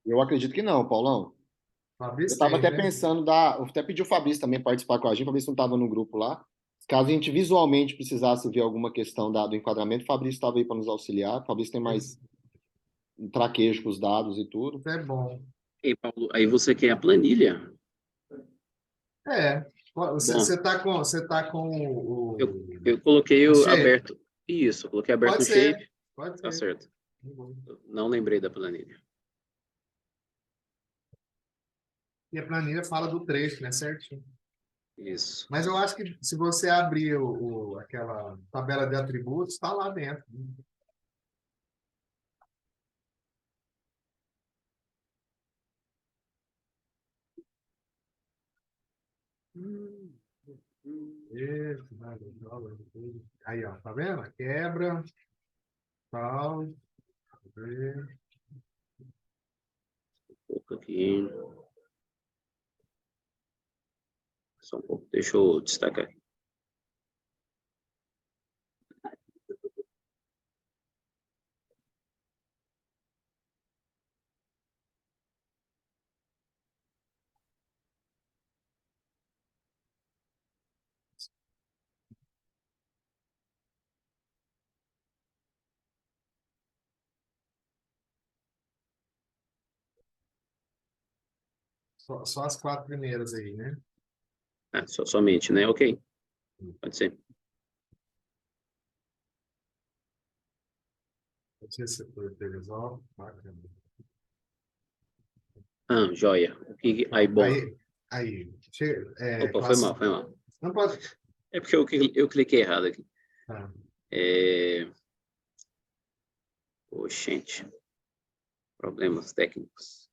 Eu acredito que não, Paulão. Eu Fabrício estava tem, até né? pensando eu até pedi o Fabrício também participar com a gente, para ver se não estava no grupo lá. Caso a gente visualmente precisasse ver alguma questão do enquadramento, o Fabrício estava aí para nos auxiliar. O Fabrício tem Isso mais um traquejo com os dados e tudo. é bom. Ei, Paulo, aí você quer a planilha? É, Bom, você tá com eu coloquei o o shape? aberto. Isso, eu coloquei aberto Pode no ser, Shape. pode Tá ser. certo. Não lembrei da planilha. E a planilha fala do trecho, né? Certinho. Isso. Mas eu acho que se você abrir aquela tabela de atributos, está lá dentro. Hum, hum. Isso, aí, ó, tá vendo? Quebra, tal, Pouco aqui. Só um pouco. Deixa eu destacar aqui. só as quatro primeiras aí, né? Ah, somente, né? Ok. Pode ser. Não sei se foi resolve. Bacana. Ah, joia. Aí, bom. Aí, Opa, foi classe. mal, foi mal. Não pode. É porque eu cliquei errado aqui. Tá. É... Oxente. Problemas técnicos.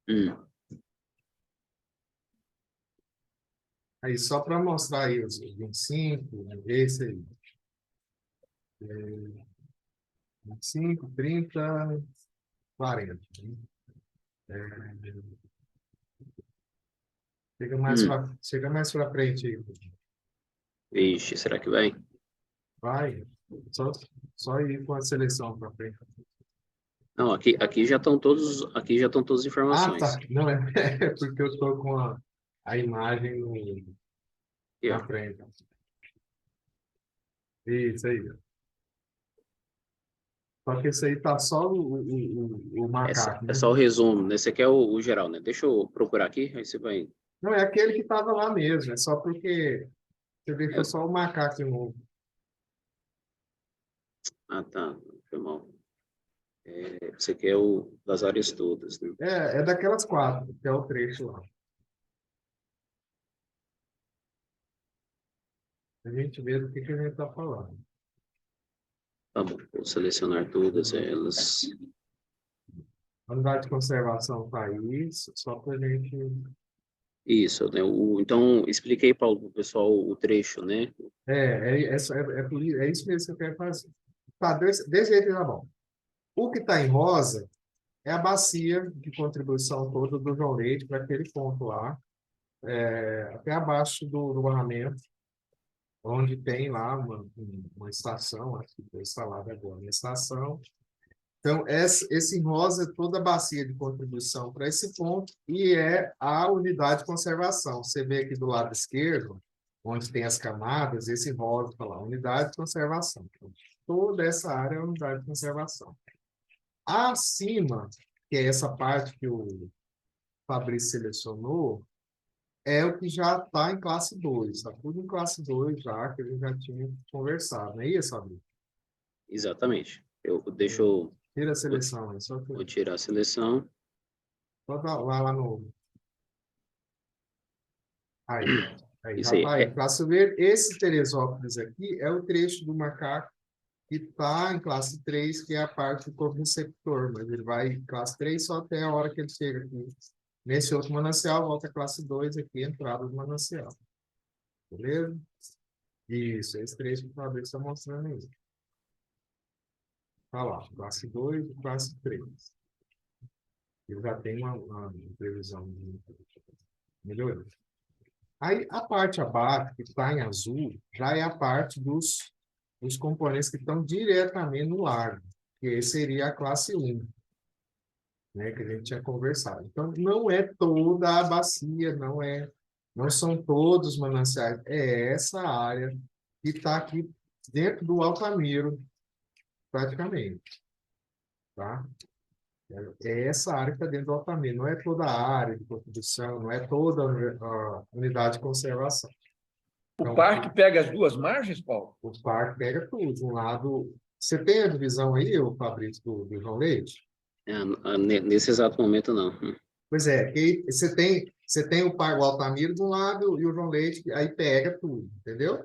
Hum. Aí, só para mostrar aí os 25, esse aí. 25, 30, 40. Né? Hum. Chega mais para frente aí. Vixe, será que vai? Vai. Só, só ir com a seleção para frente. Não, aqui já estão todas as Ah, informações. tá. Não é, é porque eu estou com a imagem Aqui, ó. na frente. Isso aí. Só que esse aí tá só o macaco, É né? só o resumo, né? Esse aqui é o geral, né? Deixa eu procurar aqui, aí você vai. Não, é aquele que estava lá mesmo. É só porque você deixou É- só o macaco de novo. Ah, tá. Foi mal. Esse aqui é o das áreas todas, né? É daquelas quatro, que é o trecho lá. A gente vê do que a gente está falando. Tá bom, vou selecionar todas elas. Unidade de conservação país, só para a gente. Isso, né? Então, expliquei para o pessoal o trecho, né? É isso mesmo que eu quero fazer. Tá, desse jeito tá bom. O que está em rosa é a bacia de contribuição toda do João Leite para aquele ponto lá, até abaixo do barramento, onde tem lá uma estação, acho que foi instalada agora, uma estação. Então, esse em rosa é toda a bacia de contribuição para esse ponto e é a unidade de conservação. Você vê aqui do lado esquerdo, onde tem as camadas, esse rosa está lá, unidade de conservação. Então, toda essa área é unidade de conservação. Acima, que é essa parte que o Fabrício selecionou, é o que já está em classe 2. Está tudo em classe 2 já, que ele já tinha conversado. Não é isso, Fabrício? Exatamente. Deixa eu Tira a vou, seleção aí, só, vou tirar a seleção. só vai lá no. Aí, aí Isso já aí. está aí. Classe verde, esse Teresópolis aqui é o trecho do macaco que está em classe 3, que é a parte do corpo receptor, mas ele vai em classe 3 só até a hora que ele chega aqui. Nesse outro manancial, volta a classe 2 aqui, entrada do manancial. Beleza? Isso, esse trecho que o Fabrício está mostrando aí. Tá lá, classe 2 e classe 3. Eu já tenho uma previsão de melhoria. Aí, a parte abaixo, que está em azul, já é a parte dos componentes que estão diretamente no lago, que seria a classe 1, né, que a gente tinha conversado. Então, não é toda a bacia, não são todos os mananciais, é essa área que está aqui dentro do Altamiro, praticamente, tá? É essa área que está dentro do Altamiro, não é toda a área de contribuição, não é toda a unidade de conservação. O Então, parque pega as duas margens, Paulo? o parque pega tudo. De um lado, você tem a divisão aí, o Fabrício, do João Leite? Nesse exato momento, não. Pois é, que você tem o Parque Altamiro de um lado e o João Leite, que aí pega tudo, entendeu?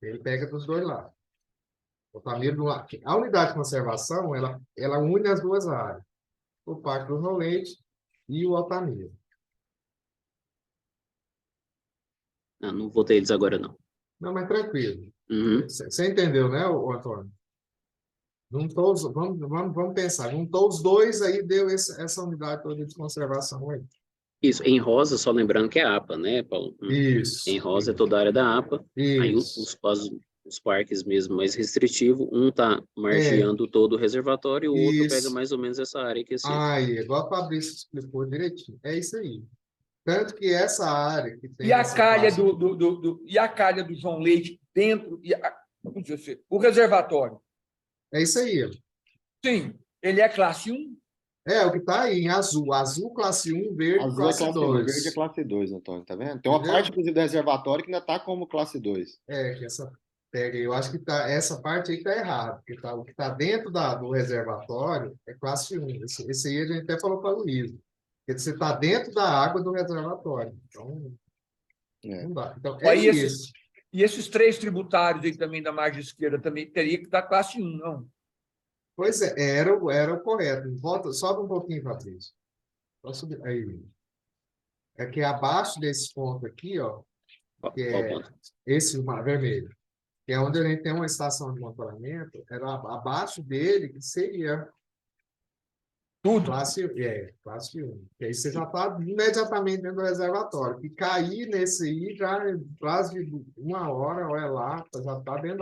Ele pega dos dois lados. O Altamiro de um lado. A unidade de conservação, ela une as duas áreas. O Parque do João Leite e o Altamiro. Não vou ter eles agora, não. Não, mas tranquilo. Uhum. Você entendeu, né, Antônio? Juntou vamos pensar. Juntou os dois, aí deu essa unidade toda de conservação aí. Isso, em rosa, só lembrando que é a APA, né, Paulo? Isso. Em rosa é toda a área da APA. Aí Isso. os parques mesmo mais restritivos, um está margeando todo o reservatório e o outro pega Isso. mais ou menos essa área que assim. Aí, igual a Fabrício explicou direitinho. É isso aí. Tanto que essa área que tem E a essa calha classe- e a calha do João Leite dentro, vamos dizer, o reservatório. É isso aí. Sim, ele é classe 1. É o que está aí em azul. Azul, classe 1, verde, Azul é classe classe 1, 2. verde é classe 2, Antônio, tá vendo? Tem uma Entendeu? parte, inclusive, do reservatório que ainda está como classe 2. É, que essa pega. Eu acho que essa parte aí está errada. Porque o que está dentro do reservatório é classe 1. Esse aí a gente até falou para o Luiz. Porque você está dentro da água do reservatório. Então, não dá. Então, é Aí isso. e esses 3 tributários aí também da margem esquerda também teria que estar classe 1, não? Pois é, era o correto. Volta, sobe um pouquinho, Fabrício. Só subir. Aí. É que abaixo desse ponto aqui, ó, que Qual é ponto? esse vermelho, que é onde a gente tem uma estação de monitoramento, era abaixo dele que seria Tudo. classe 1. Que aí você já está imediatamente dentro do reservatório. Que cair nesse aí, já quase 1 hora, olha lá, já está dentro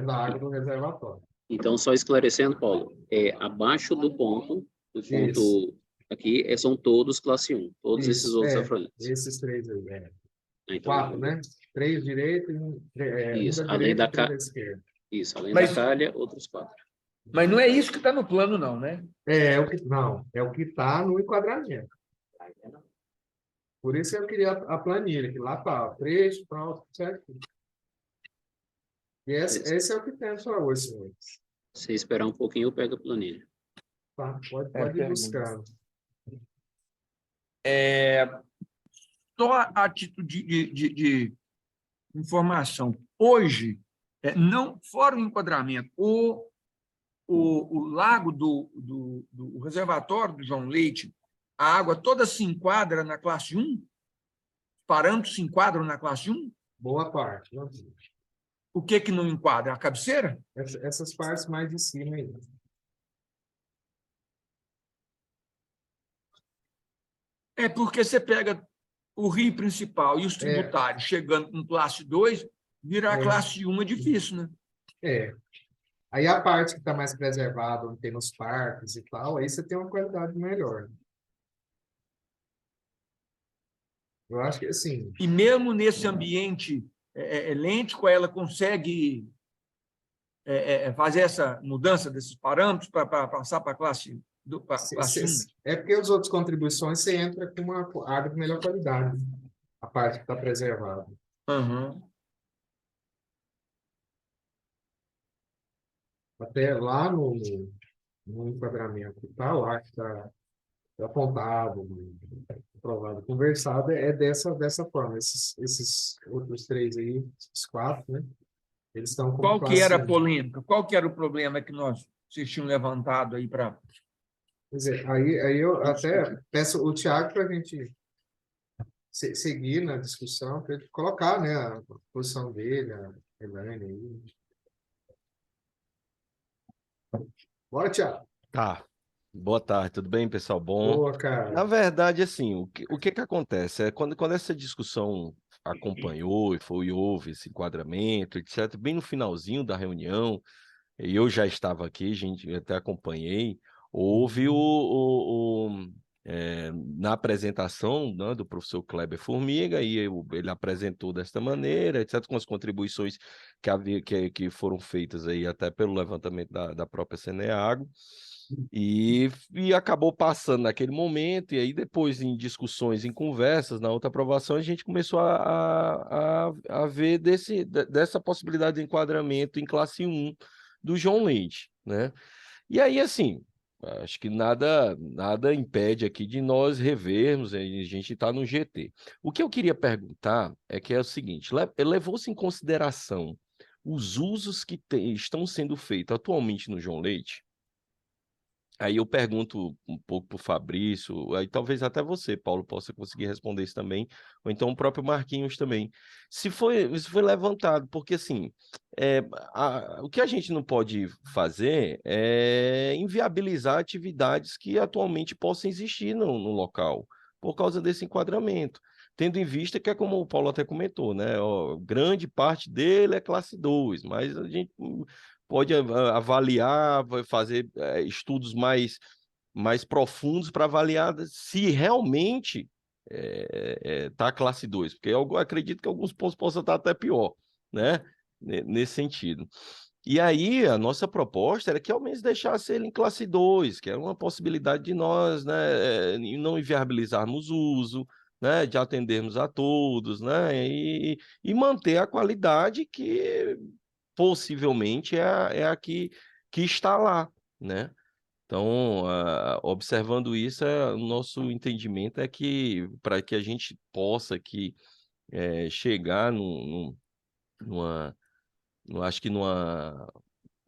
da água do reservatório. Então, só esclarecendo, Paulo, abaixo do ponto Isso. aqui, são todos classe 1, todos esses Isso, outros afluentes. esses 3 aí, Então, 4, né? 3 direita e um isso, da além direita da e 3 da esquerda. Isso, além Mas- da calha, outros 4. Mas não é isso que está no plano, não, né? É o que está no enquadramento. Por isso eu queria a planilha, que lá está, trecho, tal, certo? E esse é o que tem só hoje, senhores. Se esperar um pouquinho, eu pego a planilha. Tá? Pode ir buscando. Só a título de informação. Hoje, não, fora o enquadramento, o lago do reservatório do João Leite, a água toda se enquadra na classe 1? Parâmetros se enquadram na classe 1? Boa parte. O que não enquadra? A cabeceira? Essas partes mais de cima aí. É porque você pega o rio principal e os tributários chegando com classe 2, virar classe 1 é difícil, né? Aí a parte que está mais preservada, onde tem nos parques e tal, aí você tem uma qualidade melhor. Eu acho que, assim, E mesmo nesse ambiente lêntico, ela consegue fazer essa mudança desses parâmetros para passar para a classe 1. é porque as outras contribuições você entra com uma água de melhor qualidade, a parte que está preservada. Uhum. Até lá no enquadramento que está lá, que está apontado, aprovado, conversado, é dessa forma. Esses outros 3 aí, esses 4, né? Eles estão como Qual que classe era a 1. polêmica? Qual que era o problema que vocês tinham levantado aí para... Quer dizer, aí eu até peço o Tiago para a gente seguir na discussão, para ele colocar, né, a posição dele, a Elaine aí. Bora, Tiago. Tá. Boa tarde, tudo bem, pessoal? Bom. Boa, Na cara. verdade, assim, o que acontece é quando essa discussão acompanhou e houve esse enquadramento, etc., bem no finalzinho da reunião, e eu já estava aqui, gente, eu até acompanhei, houve na apresentação, né, do professor Kleber Formiga, e ele apresentou desta maneira, etc., com as contribuições que foram feitas aí até pelo levantamento da própria Ceneago, e acabou passando naquele momento, e aí depois em discussões, em conversas, na outra aprovação, a gente começou a ver dessa possibilidade de enquadramento em classe 1 do João Leite, né? E aí, assim, acho que nada impede aqui de nós revermos, a gente está no GT. O que eu queria perguntar é o seguinte, levou-se em consideração os usos que estão sendo feitos atualmente no João Leite? Aí eu pergunto um pouco para o Fabrício, aí talvez até você, Paulo, possa conseguir responder isso também, ou então o próprio Marquinhos também. Se foi levantado, porque assim, o que a gente não pode fazer é inviabilizar atividades que atualmente possam existir no local, por causa desse enquadramento. Tendo em vista que é como o Paulo até comentou, né? Ó, grande parte dele é classe 2, mas a gente pode avaliar, vai fazer estudos mais profundos para avaliar se realmente está classe 2, porque eu acredito que alguns pontos possam estar até pior, né? Nesse sentido. E aí, a nossa proposta era que ao menos deixasse ele em classe 2, que era uma possibilidade de nós, né, não inviabilizarmos o uso, né, de atendermos a todos, né, e manter a qualidade que possivelmente é a que está lá, né? Então, observando isso, o nosso entendimento é que para que a gente possa aqui chegar acho que Um numa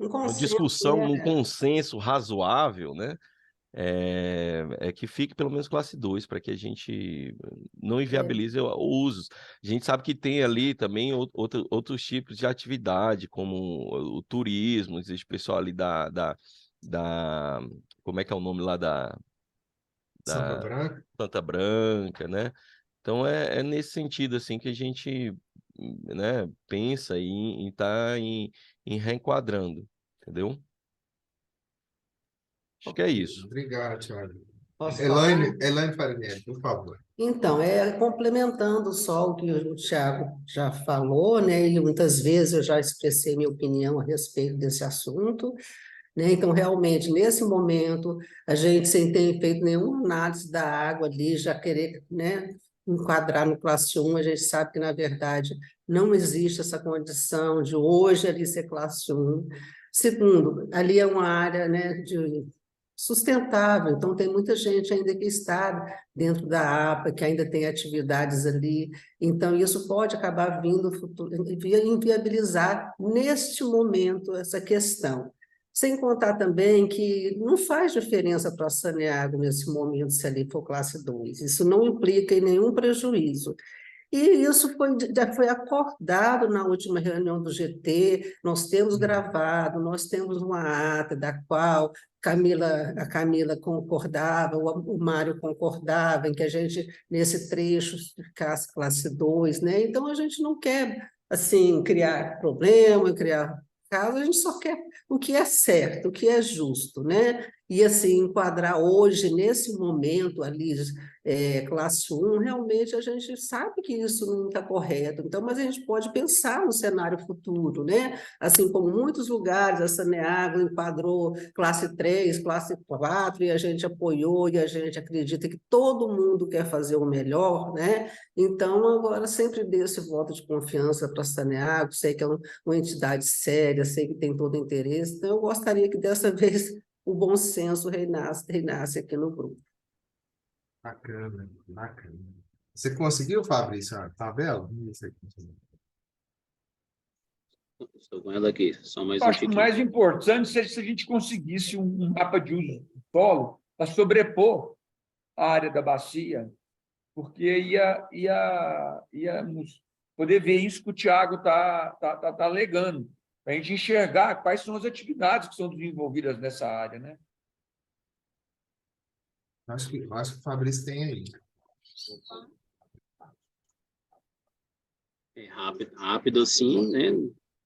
consenso, discussão, num né? consenso razoável, né? É que fique pelo menos classe 2, para que a gente não É, inviabilize o uso. A gente sabe que tem ali também outros tipos de atividade, como o turismo, existe pessoal ali como é que é o nome lá Santa da Branca. Santa Branca, né? Então é nesse sentido assim que a gente, né, pensa em estar em reenquadrando, entendeu? Acho que é Ok, isso. obrigado, Thiago. posso falar? Elaine Farinelli, por favor. Então, complementando só o que o Tiago já falou, né, e muitas vezes eu já expressei minha opinião a respeito desse assunto, né, então, realmente, nesse momento, a gente, sem ter feito nenhuma análise da água ali, já querer, né, enquadrar no classe 1, a gente sabe que, na verdade, não existe essa condição de hoje ali ser classe 1. Segundo, ali é uma área, né, de sustentável, então tem muita gente ainda que está dentro da APA, que ainda tem atividades ali, então isso pode acabar vindo inviabilizar neste momento essa questão. Sem contar também que não faz diferença para a Saneago nesse momento se ali for classe 2, isso não implica em nenhum prejuízo. E isso já foi acordado na última reunião do GT, nós temos gravado, nós temos uma ata da qual a Camila concordava, o Mário concordava, em que a gente, nesse trecho, ficasse classe 2, né? Então, a gente não quer, assim, criar problema, criar caso, a gente só quer o que é certo, o que é justo, né? E, assim, enquadrar hoje, nesse momento ali, classe 1, realmente a gente sabe que isso não está correto, então, mas a gente pode pensar no cenário futuro, né? Assim como muitos lugares, a Saneago enquadrou classe 3, classe 4, e a gente apoiou, e a gente acredita que todo mundo quer fazer o melhor, né? Então, agora sempre dê esse voto de confiança para a Saneago, sei que é uma entidade séria, sei que tem todo o interesse, então eu gostaria que dessa vez o bom senso reinasse aqui no grupo. Bacana, bacana. Você conseguiu, Fabrício, a tabela? Isso aqui. Estou com ela aqui, só mais Eu um acho que o tiquinho. mais importante seria se a gente conseguisse um mapa de uso do solo para sobrepor a área da bacia, porque íamos poder ver isso que o Tiago tá alegando, para a gente enxergar quais são as atividades que são desenvolvidas nessa área, né? Acho que o Fabrício tem aí. É rápido assim, né?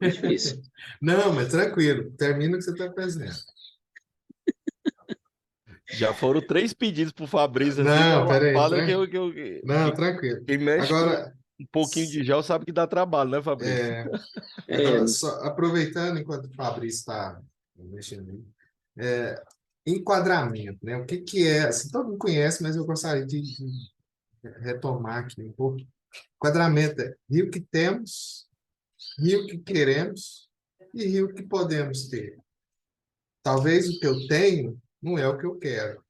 É difícil. Não, mas tranquilo. Termina o que você está fazendo. Já foram 3 pedidos pro Fabrício, assim, na Não, peraí. lapada Não, tranquilo. quem mexe com Agora, um pouquinho de gel sabe que dá trabalho, né, Fabrício? É, só aproveitando enquanto o Fabrício está mexendo aí, enquadramento, né? O que que é? Assim, todo mundo conhece, mas eu gostaria de retomar aqui um pouco. Enquadramento é rio que temos, rio que queremos e rio que podemos ter. Talvez o que eu tenho não é o que eu quero,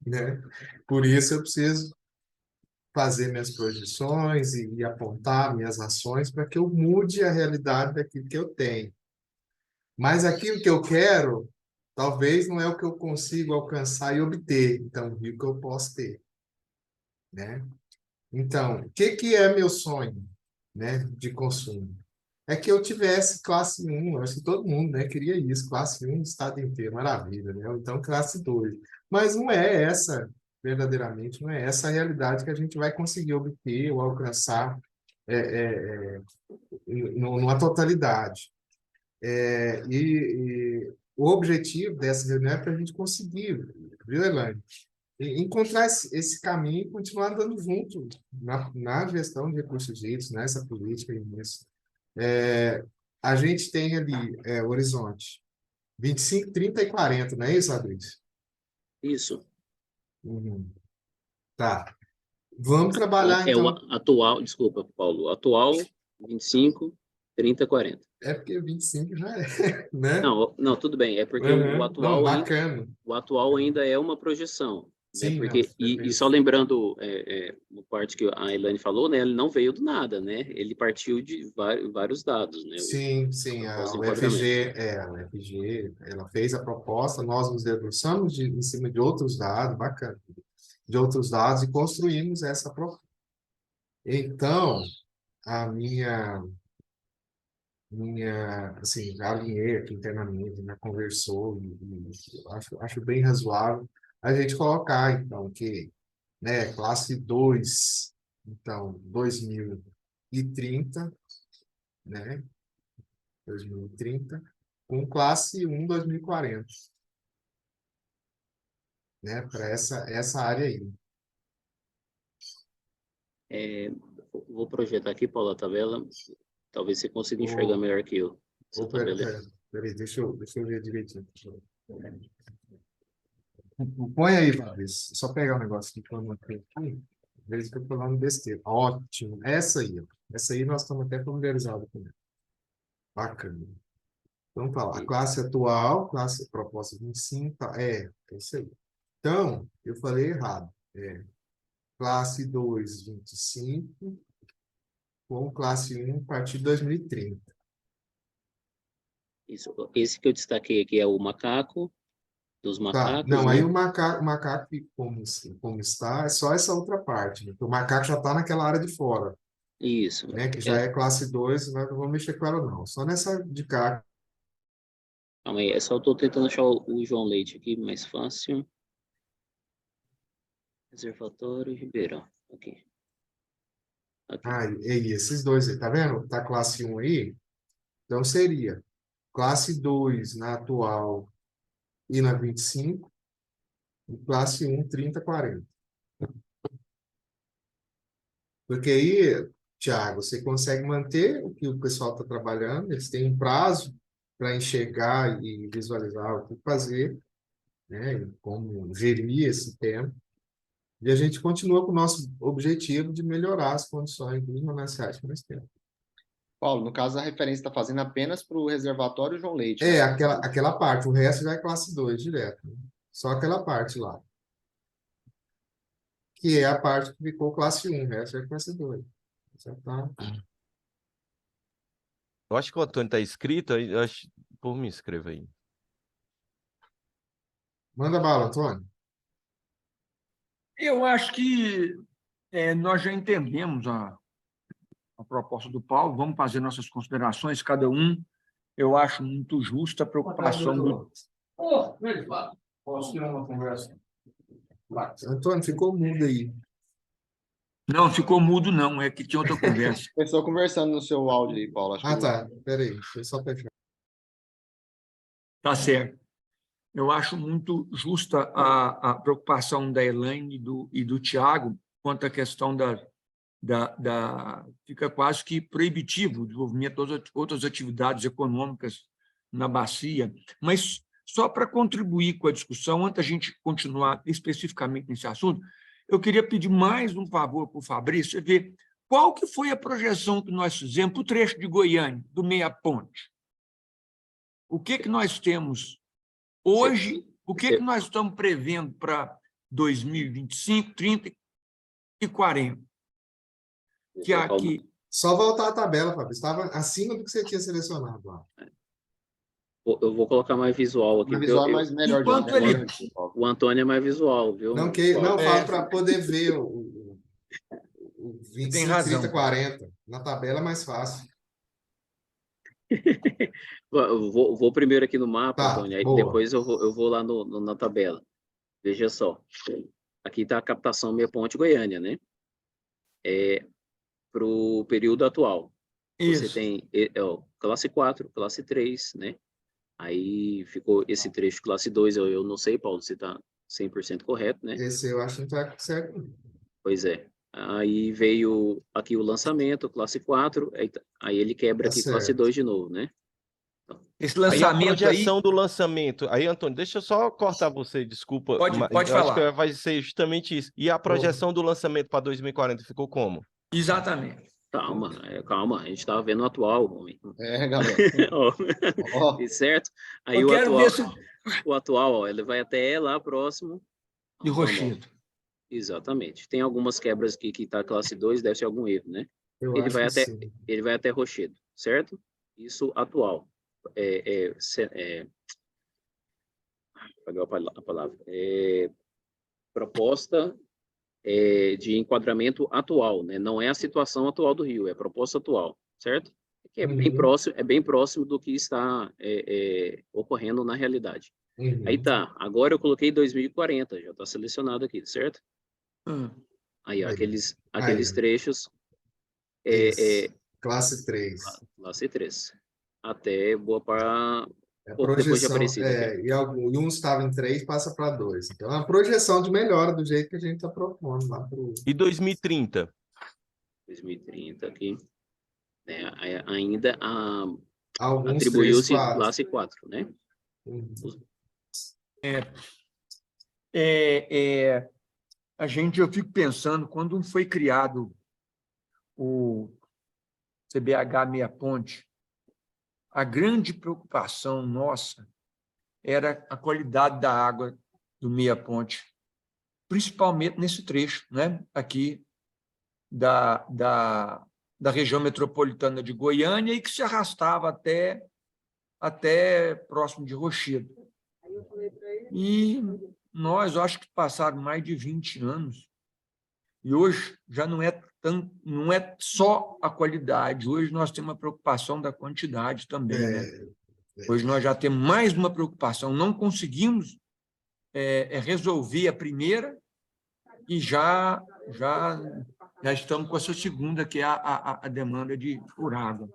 né? Por isso eu preciso fazer minhas projeções e apontar minhas ações para que eu mude a realidade daquilo que eu tenho. Mas aquilo que eu quero, talvez não é o que eu consigo alcançar e obter. Então, o rio que eu posso ter, né? Então, o que que é meu sonho, né, de consumo? É que eu tivesse classe 1, eu acho que todo mundo, né, queria isso, classe 1 no estado inteiro, maravilha, né? Ou então classe 2. Mas não é essa, verdadeiramente, não é essa a realidade que a gente vai conseguir obter ou alcançar é, é, é, numa totalidade. E o objetivo dessa reunião é para a gente conseguir, viu, Elaine? Encontrar esse caminho e continuar andando junto na gestão de recursos hídricos, nessa política e nisso. A gente tem ali o horizonte 25, 30 e 40, não é isso, Fabrício? isso. Uhum. Tá. Vamos trabalhar, É o então. atual, desculpa, Paulo, atual 25, 30, 40. É porque 25 já é, né? Não, tudo bem, é porque Uhum. Não, bacana. o atual ainda é uma projeção, né? Sim, não, Porque, e perfeito. só lembrando uma parte que a Elaine falou, né? Ele não veio do nada, né? Ele partiu de vários dados, né? Sim, sim, Propósito de a enquadramento. UFG, ela fez a proposta, nós nos debruçamos em cima de outros dados, bacana, de outros dados e construímos essa proposta. Então, a assim, já alinhei aqui internamente, já conversou, e acho bem razoável a gente colocar, então, que, né, classe 2, então, 2030, né, 2030, com classe 1, 2040, né, para essa área aí. Vou projetar aqui, Paulo, a tabela. Talvez você consiga enxergar melhor que eu. Essa tabela Peraí, deixa eu ver direitinho. Põe aí, Fabrício. Só pegar um negócio aqui que eu anotei aqui. Às vezes que eu tô falando besteira. Ótimo. Essa aí, ó. Essa aí nós estamos até familiarizados com ela. Bacana. Então, tá lá. A classe atual, classe proposta 25, tá? É isso aí. Então, eu falei errado. Classe 2, 25, com classe 1 a partir de 2030. Isso. Esse que eu destaquei aqui é o macaco, dos Tá, macacos, não, aí né? o macaco como está, é só essa outra parte, né? O macaco já está naquela área de fora, Isso. né? Que já é classe 2, né? Não vou mexer com ela, não. Só nessa de cá. Calma aí, só estou tentando achar o João Leite aqui, mais fácil. Reservatório Ribeirão. Aqui. Ah, e esses dois aí, tá vendo? Tá classe 1 aí? Então seria classe 2 na atual e na 25, e classe 1, 30, 40. Porque aí, Thiago, você consegue manter o que o pessoal está trabalhando, eles têm um prazo para enxergar e visualizar o que fazer, né? E como gerir esse tempo. E a gente continua com o nosso objetivo de melhorar as condições dos mananciais que nós temos. Paulo, no caso, a referência está fazendo apenas para o reservatório João Leite, né? Aquela parte, o resto já é classe 2 direto, né? Só aquela parte lá. Que é a parte que ficou classe 1, o resto é classe 2. Já tá. Eu acho que o Antônio está inscrito, aí eu acho... Por me inscreva aí. Manda bala, Antônio. Eu acho que nós já entendemos a proposta do Paulo, vamos fazer nossas considerações, cada um. Eu acho muito justa a preocupação do... Posso ter uma conversa? Antônio, ficou mudo aí. Não, ficou mudo, não, é que tinha outra conversa. Pessoa conversando no seu áudio aí, Paulo. Acho Ah, que tá. Peraí, deixa eu só fechar. Tá certo. Eu acho muito justa a preocupação da Elaine e do Tiago quanto à questão fica quase que proibitivo o desenvolvimento de outras atividades econômicas na bacia. Mas, só para contribuir com a discussão, antes da gente continuar especificamente nesse assunto, eu queria pedir mais um favor para o Fabrício, você ver qual que foi a projeção que nós fizemos para o trecho de Goiânia, do Meia Ponte. O que nós temos hoje, o que nós estamos prevendo para 2025, 30 e 40? Que aqui... Só voltar à tabela, Fábio. Estava acima do que você tinha selecionado lá. Eu vou colocar mais visual aqui. o visual é mais melhor. Enquanto ele- O Antônio é mais visual, viu? Não, falo para poder ver o 25, Tem razão. 30, 40. Na tabela é mais fácil. Eu vou primeiro aqui no mapa, Tá, Antônio, aí boa. depois eu vou lá na tabela. Veja só. Aqui está a captação Meia Ponte Goiânia, né? Para o período atual. Você Isso. tem classe 4, classe 3, né? Aí ficou esse trecho classe 2, eu não sei, Paulo, se está 100% correto, né? Esse eu acho que não está certo. Pois é. Aí veio aqui o lançamento, classe 4, aí ele quebra Tá aqui classe certo. 2 de novo, né? Esse Aí a lançamento aí... projeção do lançamento. Aí, Antônio, deixa eu só cortar você, desculpa. Pode eu acho falar. que vai ser justamente isso. E a projeção do lançamento para 2040 ficou como? Exatamente. Calma, a gente estava vendo o atual, homem. galera. Ó, Certo? Aí Eu o quero atual, ver se... o atual, ó, ele vai até lá próximo. De Rochedo. Exatamente. Tem algumas quebras aqui que está classe 2, deve ser algum erro, né? Eu Ele acho vai que até, sim. ele vai até Rochedo, certo? Isso atual. Pegou a palavra. Proposta de enquadramento atual, né? Não é a situação atual do Rio, é a proposta atual, certo? Que é bem próximo do que está ocorrendo na realidade. Uhum. Aí tá, agora eu coloquei 2040, já está selecionado aqui, certo? Aí, ó, Aí. aqueles trechos Isso. Classe 3. classe 3, até boa para A pouco depois de projeção, Aparecida. Aqui. e um estava em 3, passa para 2. Então, é uma projeção de melhora do jeito que a gente está propondo lá para o... E 2030? 2030 aqui. Ainda Alguns atribuiu-se 3, 4. classe 4, né? Uhum. Eu fico pensando, quando foi criado o CBH Meia Ponte, a grande preocupação nossa era a qualidade da água do Meia Ponte, principalmente nesse trecho, né? Aqui da região metropolitana de Goiânia e que se arrastava até próximo de Rochedo. E nós, acho que passaram mais de 20 anos, e hoje já não é só a qualidade, hoje nós temos uma preocupação da quantidade também, né? Hoje nós já temos mais uma preocupação, não conseguimos resolver a primeira e já estamos com essa segunda, que é a demanda por água.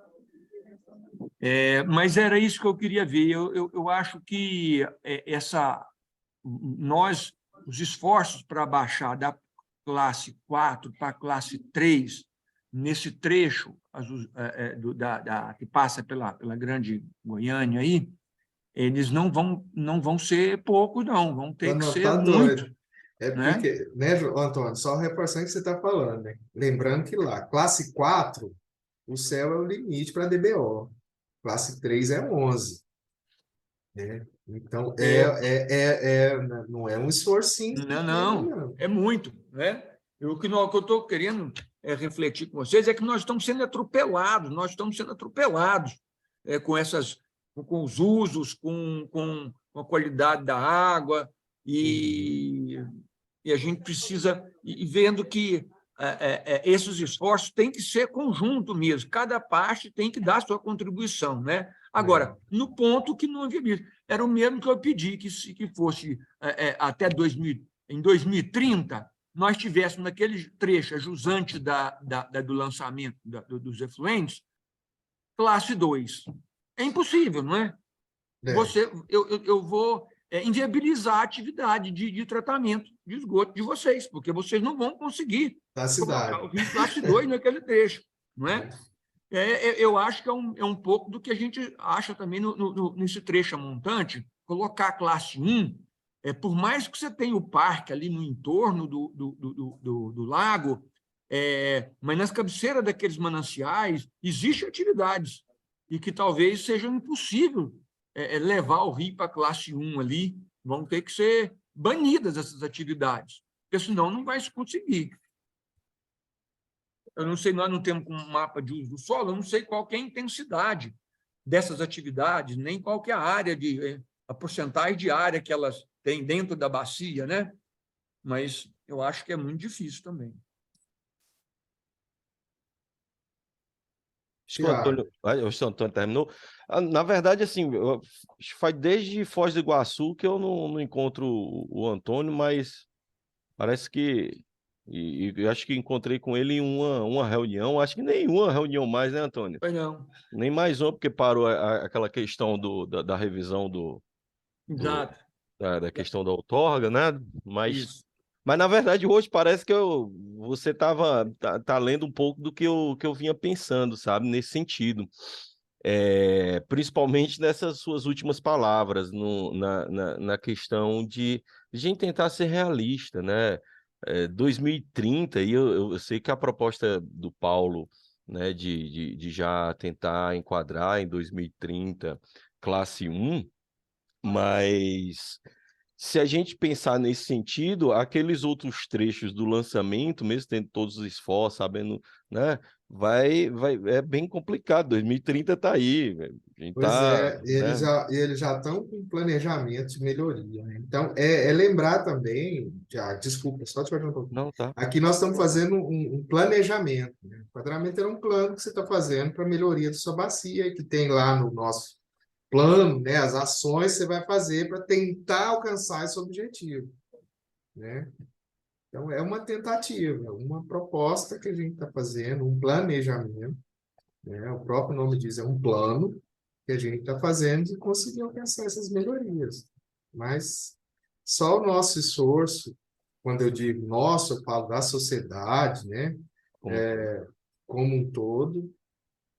Mas era isso que eu queria ver. Eu acho que os esforços para baixar da classe 4 para a classe 3, nesse trecho que passa pela Grande Goiânia, aí, eles não vão ser poucos, não, vão ter que ser Tá muito. doido. Porque, né, Antônio, só reforçando o que você está falando, né? Lembrando que lá, classe 4, o céu é o limite para DBO. Classe 3 é 11. Né? Então, não é um esforcinho. Não, é muito. Né? O que eu estou querendo refletir com vocês é que nós estamos sendo atropelados, com os usos, com a qualidade da água, e a gente precisa ir vendo que esses esforços têm que ser conjunto mesmo, cada parte tem que dar a sua contribuição. Né? Agora, no ponto que não havia visto, era o mesmo que eu pedi, que fosse até 2030, em 2030, nós tivéssemos naquele trecho jusante do lançamento dos efluentes, classe 2. É impossível, não é? Eu vou inviabilizar a atividade de tratamento de esgoto de vocês, porque vocês não vão conseguir Da cidade. colocar o rio classe 2 naquele trecho, não é? Eu acho que é um pouco do que a gente acha também nesse trecho montante, colocar a classe 1, por mais que você tenha o parque ali no entorno do lago, mas nas cabeceiras daqueles mananciais existem atividades e que talvez seja impossível levar o rio para a classe 1 ali, vão ter que ser banidas essas atividades, porque senão não vai se conseguir. Eu não sei, nós não temos um mapa de uso do solo, eu não sei qual que é a intensidade dessas atividades, nem qual que é a área a porcentagem de área que elas têm dentro da bacia, né? Mas eu acho que é muito difícil também. Acho que o Seu Antônio terminou. Na verdade, assim, faz desde Foz do Iguaçu que eu não encontro o Antônio, mas parece que... E eu acho que encontrei com ele em uma reunião, acho que nenhuma reunião mais, né, Antônio? Pois não. Nem mais uma, porque parou aquela questão da revisão Exato. da questão da outorga, né? Isso. Mas na verdade, hoje parece que você tá lendo um pouco do que eu vinha pensando, sabe? Nesse sentido. Principalmente nessas suas últimas palavras, na questão de a gente tentar ser realista, né? 2030, e eu sei que a proposta do Paulo, né, de já tentar enquadrar em 2030 classe 1, mas se a gente pensar nesse sentido, aqueles outros trechos do lançamento, mesmo tendo todos os esforços, sabendo, né, é bem complicado. 2030 está aí, velho. A gente Pois tá, e né? eles já estão com planejamento de melhoria, né? Então, lembrar também, desculpa, só te perguntar um pouquinho. Não, tá. Aqui nós estamos fazendo um planejamento, né? O enquadramento é um plano que você está fazendo para melhoria da sua bacia, que tem lá no nosso plano, né? As ações que você vai fazer para tentar alcançar esse objetivo, né? Então, é uma tentativa, uma proposta que a gente está fazendo, um planejamento, né? O próprio nome diz, é um plano que a gente está fazendo de conseguir alcançar essas melhorias. Mas só o nosso esforço, quando eu digo nosso, eu falo da sociedade, né? Como um todo,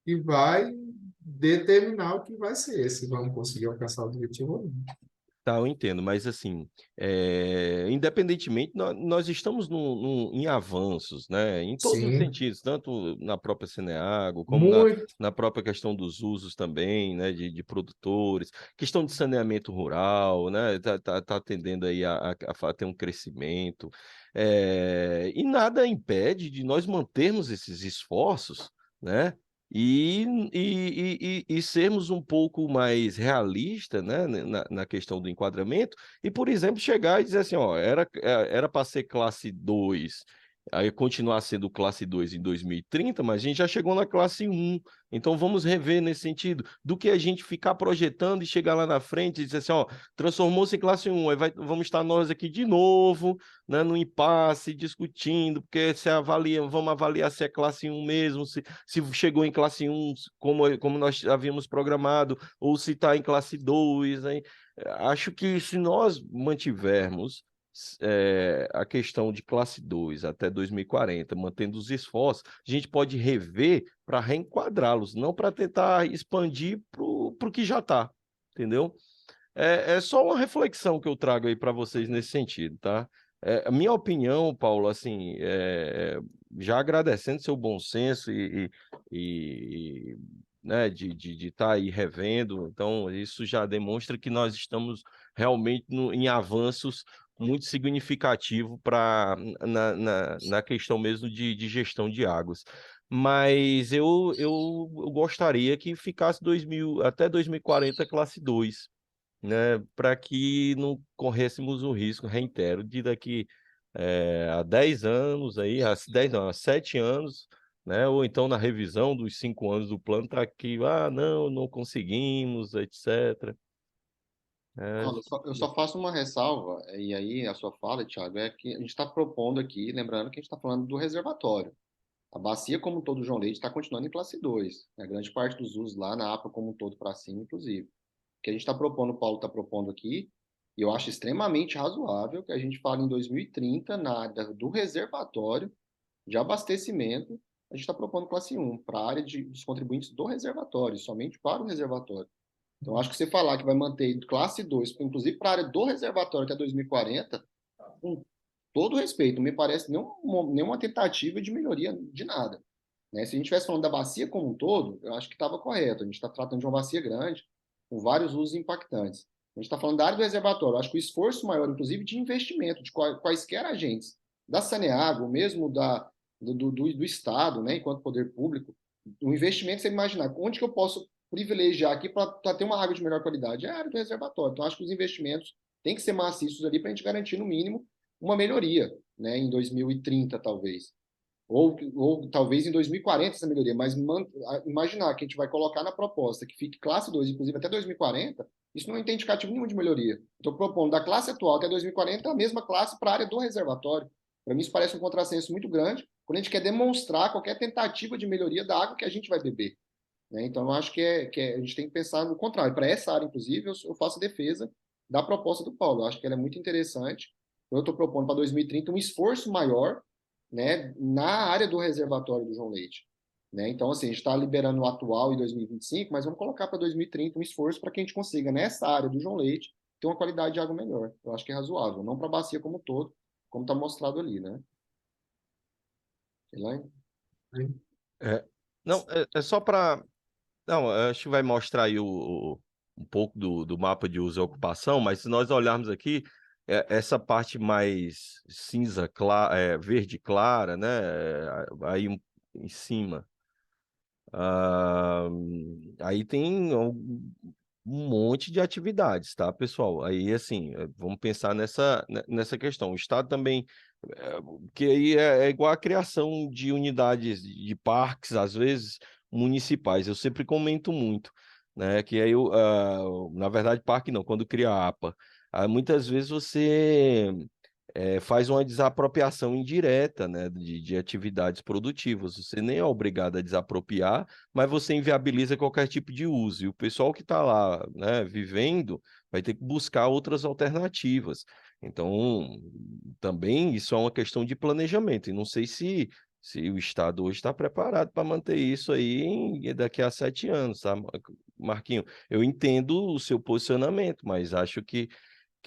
e vai determinar o que vai ser, se vamos conseguir alcançar o objetivo ou não. Tá, eu entendo, mas assim, independentemente, nós estamos em avanços, né? Em todos os Sim, sentidos, tanto na própria Ceneago, como muito. na própria questão dos usos também, né? De produtores, questão de saneamento rural, né? Tá tendendo aí a ter um crescimento. E nada impede de nós mantermos esses esforços, né? E sermos um pouco mais realistas, né, na questão do enquadramento, e, por exemplo, chegar e dizer assim, ó, era para ser classe 2, aí continuar sendo classe 2 em 2030, mas a gente já chegou na classe 1, então vamos rever nesse sentido, do que a gente ficar projetando e chegar lá na frente e dizer assim, ó, transformou-se em classe 1, aí vamos estar nós aqui de novo, né, no impasse, discutindo, porque vamos avaliar se é classe 1 mesmo, se chegou em classe 1 como nós havíamos programado, ou se está em classe 2. Hein? Acho que se nós mantivermos a questão de classe 2 até 2040, mantendo os esforços, a gente pode rever para reenquadrá-los, não para tentar expandir para o que já está, entendeu? É só uma reflexão que eu trago aí para vocês nesse sentido, tá? A minha opinião, Paulo, assim, já agradecendo seu bom senso né, de estar aí revendo, então isso já demonstra que nós estamos realmente em avanços muito significativos na questão mesmo de gestão de águas. Mas eu gostaria que ficasse até 2040 classe 2, né, para que não corrêssemos o risco, reitero, de daqui a 10 anos, aí, a 10 não, a 7 anos, né, ou então na revisão dos 5 anos do plano, tá aqui, não conseguimos, etc. Olha, eu só faço uma ressalva, e aí a sua fala, Thiago, é que a gente está propondo aqui, lembrando que a gente está falando do reservatório. A bacia, como todo, João Leite, está continuando em classe 2. A grande parte dos usos lá na APA como um todo para cima, inclusive. O que a gente está propondo, o Paulo está propondo aqui, e eu acho extremamente razoável que a gente fale em 2030 na área do reservatório de abastecimento, a gente está propondo classe 1 para a área dos contribuintes do reservatório, somente para o reservatório. Então, acho que você falar que vai manter classe 2, inclusive para a área do reservatório até 2040, com todo respeito, não me parece nenhuma tentativa de melhoria de nada. Né? Se a gente estivesse falando da bacia como um todo, eu acho que estava correto. A gente está tratando de uma bacia grande, com vários usos impactantes. A gente está falando da área do reservatório. Eu acho que o esforço maior, inclusive, de investimento de quaisquer agentes, da Saneago, mesmo do Estado, né, enquanto poder público, o investimento, você imaginar, onde que eu posso privilegiar aqui para ter uma água de melhor qualidade? É a área do reservatório. Então, acho que os investimentos têm que ser maciços ali para a gente garantir, no mínimo, uma melhoria, né, em 2030, talvez. Ou talvez em 2040 essa melhoria, mas imaginar que a gente vai colocar na proposta que fique classe 2, inclusive até 2040, isso não é indicativo nenhum de melhoria. Estou propondo da classe atual até 2040 a mesma classe para a área do reservatório. Para mim isso parece um contrassenso muito grande quando a gente quer demonstrar qualquer tentativa de melhoria da água que a gente vai beber. Né? Então eu acho que a gente tem que pensar no contrário. Para essa área, inclusive, eu faço defesa da proposta do Paulo. Eu acho que ela é muito interessante. Eu estou propondo para 2030 um esforço maior, né, na área do reservatório do João Leite. Né? Então, assim, a gente está liberando o atual em 2025, mas vamos colocar para 2030 um esforço para que a gente consiga, nessa área do João Leite, ter uma qualidade de água melhor. Eu acho que é razoável, não para a bacia como um todo, como está mostrado ali, né? Elaine? Não, é só para... Não, acho que vai mostrar aí um pouco do mapa de uso e ocupação, mas se nós olharmos aqui, essa parte mais cinza, verde clara, né? Aí em cima. Aí tem um monte de atividades, tá, pessoal? Aí, assim, vamos pensar nessa questão. O Estado também, que aí é igual a criação de unidades de parques, às vezes, municipais. Eu sempre comento muito, né? Que aí, na verdade, parque não, quando cria a APA. Muitas vezes você faz uma desapropriação indireta, né, de atividades produtivas. Você nem é obrigado a desapropriar, mas você inviabiliza qualquer tipo de uso. E o pessoal que está lá, né, vivendo vai ter que buscar outras alternativas. Então, também isso é uma questão de planejamento. E não sei se o Estado hoje está preparado para manter isso aí daqui a 7 anos, tá, Marquinho? Eu entendo o seu posicionamento, mas acho que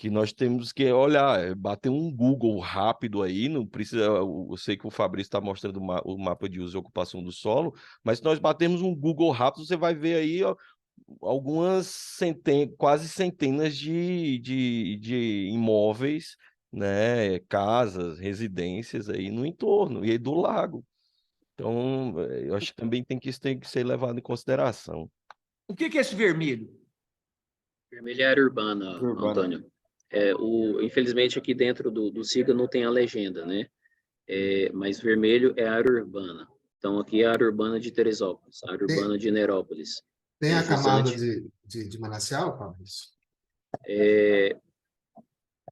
nós temos que olhar, bater um Google rápido aí, não precisa, eu sei que o Fabrício está mostrando o mapa de uso e ocupação do solo, mas se nós batermos um Google rápido, você vai ver aí, ó, algumas quase centenas de imóveis, né, casas, residências aí no entorno, e aí do lago. Então, eu acho que também isso tem que ser levado em consideração. O que é esse vermelho? Vermelho é área urbana, Antônio. Infelizmente, aqui dentro do SIGA não tem a legenda, né? Mas vermelho é área urbana. Então, aqui é a área urbana de Teresópolis, a área urbana de Nerópolis. Tem a camada de manancial, Fabrício?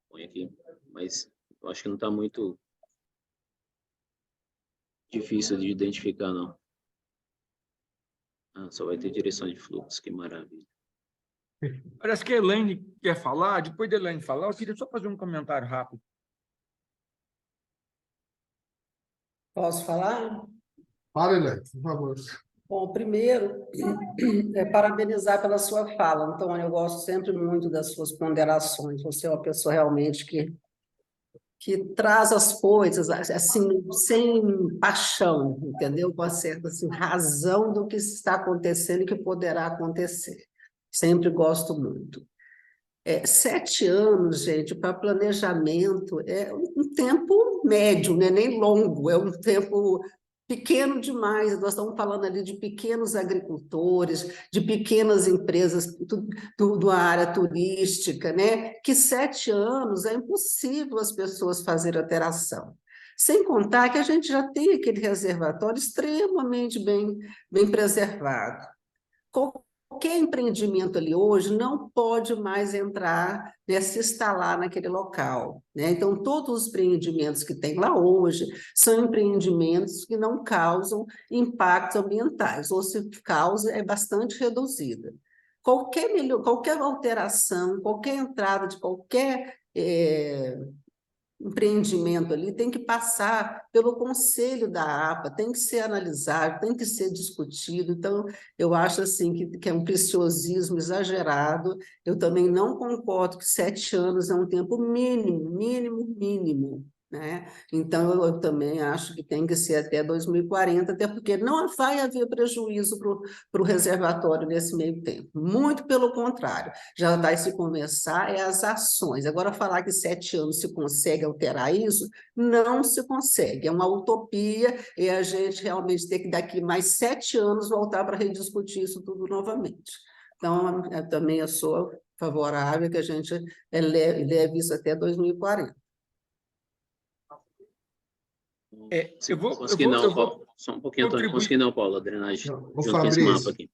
Põe aqui, mas eu acho que não está muito difícil de identificar, não. Só vai ter direção de fluxo, que maravilha. Parece que a Elaine quer falar. Depois da Elaine falar, eu queria só fazer um comentário rápido. Posso falar? Fala, Elaine, por favor. Bom, primeiro, parabenizar pela sua fala, Antônio. Eu gosto sempre muito das suas ponderações. Você é uma pessoa realmente que traz as coisas assim, sem paixão, entendeu? Com uma certa assim, razão do que está acontecendo e que poderá acontecer. Sempre gosto muito. 7 anos, gente, para planejamento é um tempo médio, né? Nem longo, é um tempo pequeno demais. Nós estamos falando ali de pequenos agricultores, de pequenas empresas da área turística, né? Que 7 anos é impossível as pessoas fazerem alteração. Sem contar que a gente já tem aquele reservatório extremamente bem preservado. qualquer empreendimento ali hoje não pode mais entrar, né, se instalar naquele local, né? Então, todos os empreendimentos que tem lá hoje são empreendimentos que não causam impactos ambientais, ou se causa, é bastante reduzida. Qualquer alteração, qualquer entrada de qualquer empreendimento ali tem que passar pelo conselho da APA, tem que ser analisado, tem que ser discutido. Então, eu acho assim que é um preciosismo exagerado. Eu também não concordo que 7 anos é um tempo mínimo, mínimo, mínimo, né? Então, eu também acho que tem que ser até 2040, até porque não vai haver prejuízo para o reservatório nesse meio tempo. Muito pelo contrário, já vai se começar as ações. Agora, falar que 7 anos se consegue alterar isso, não se consegue. É uma utopia e a gente realmente tem que, daqui mais 7 anos, voltar para rediscutir isso tudo novamente. Então, também eu sou favorável que a gente leve isso até 2040. Eu vou Só um pouquinho, Antônio. Consegui não, Paulo, a drenagem. Ô, Junto com esse mapa Fabrício, aqui.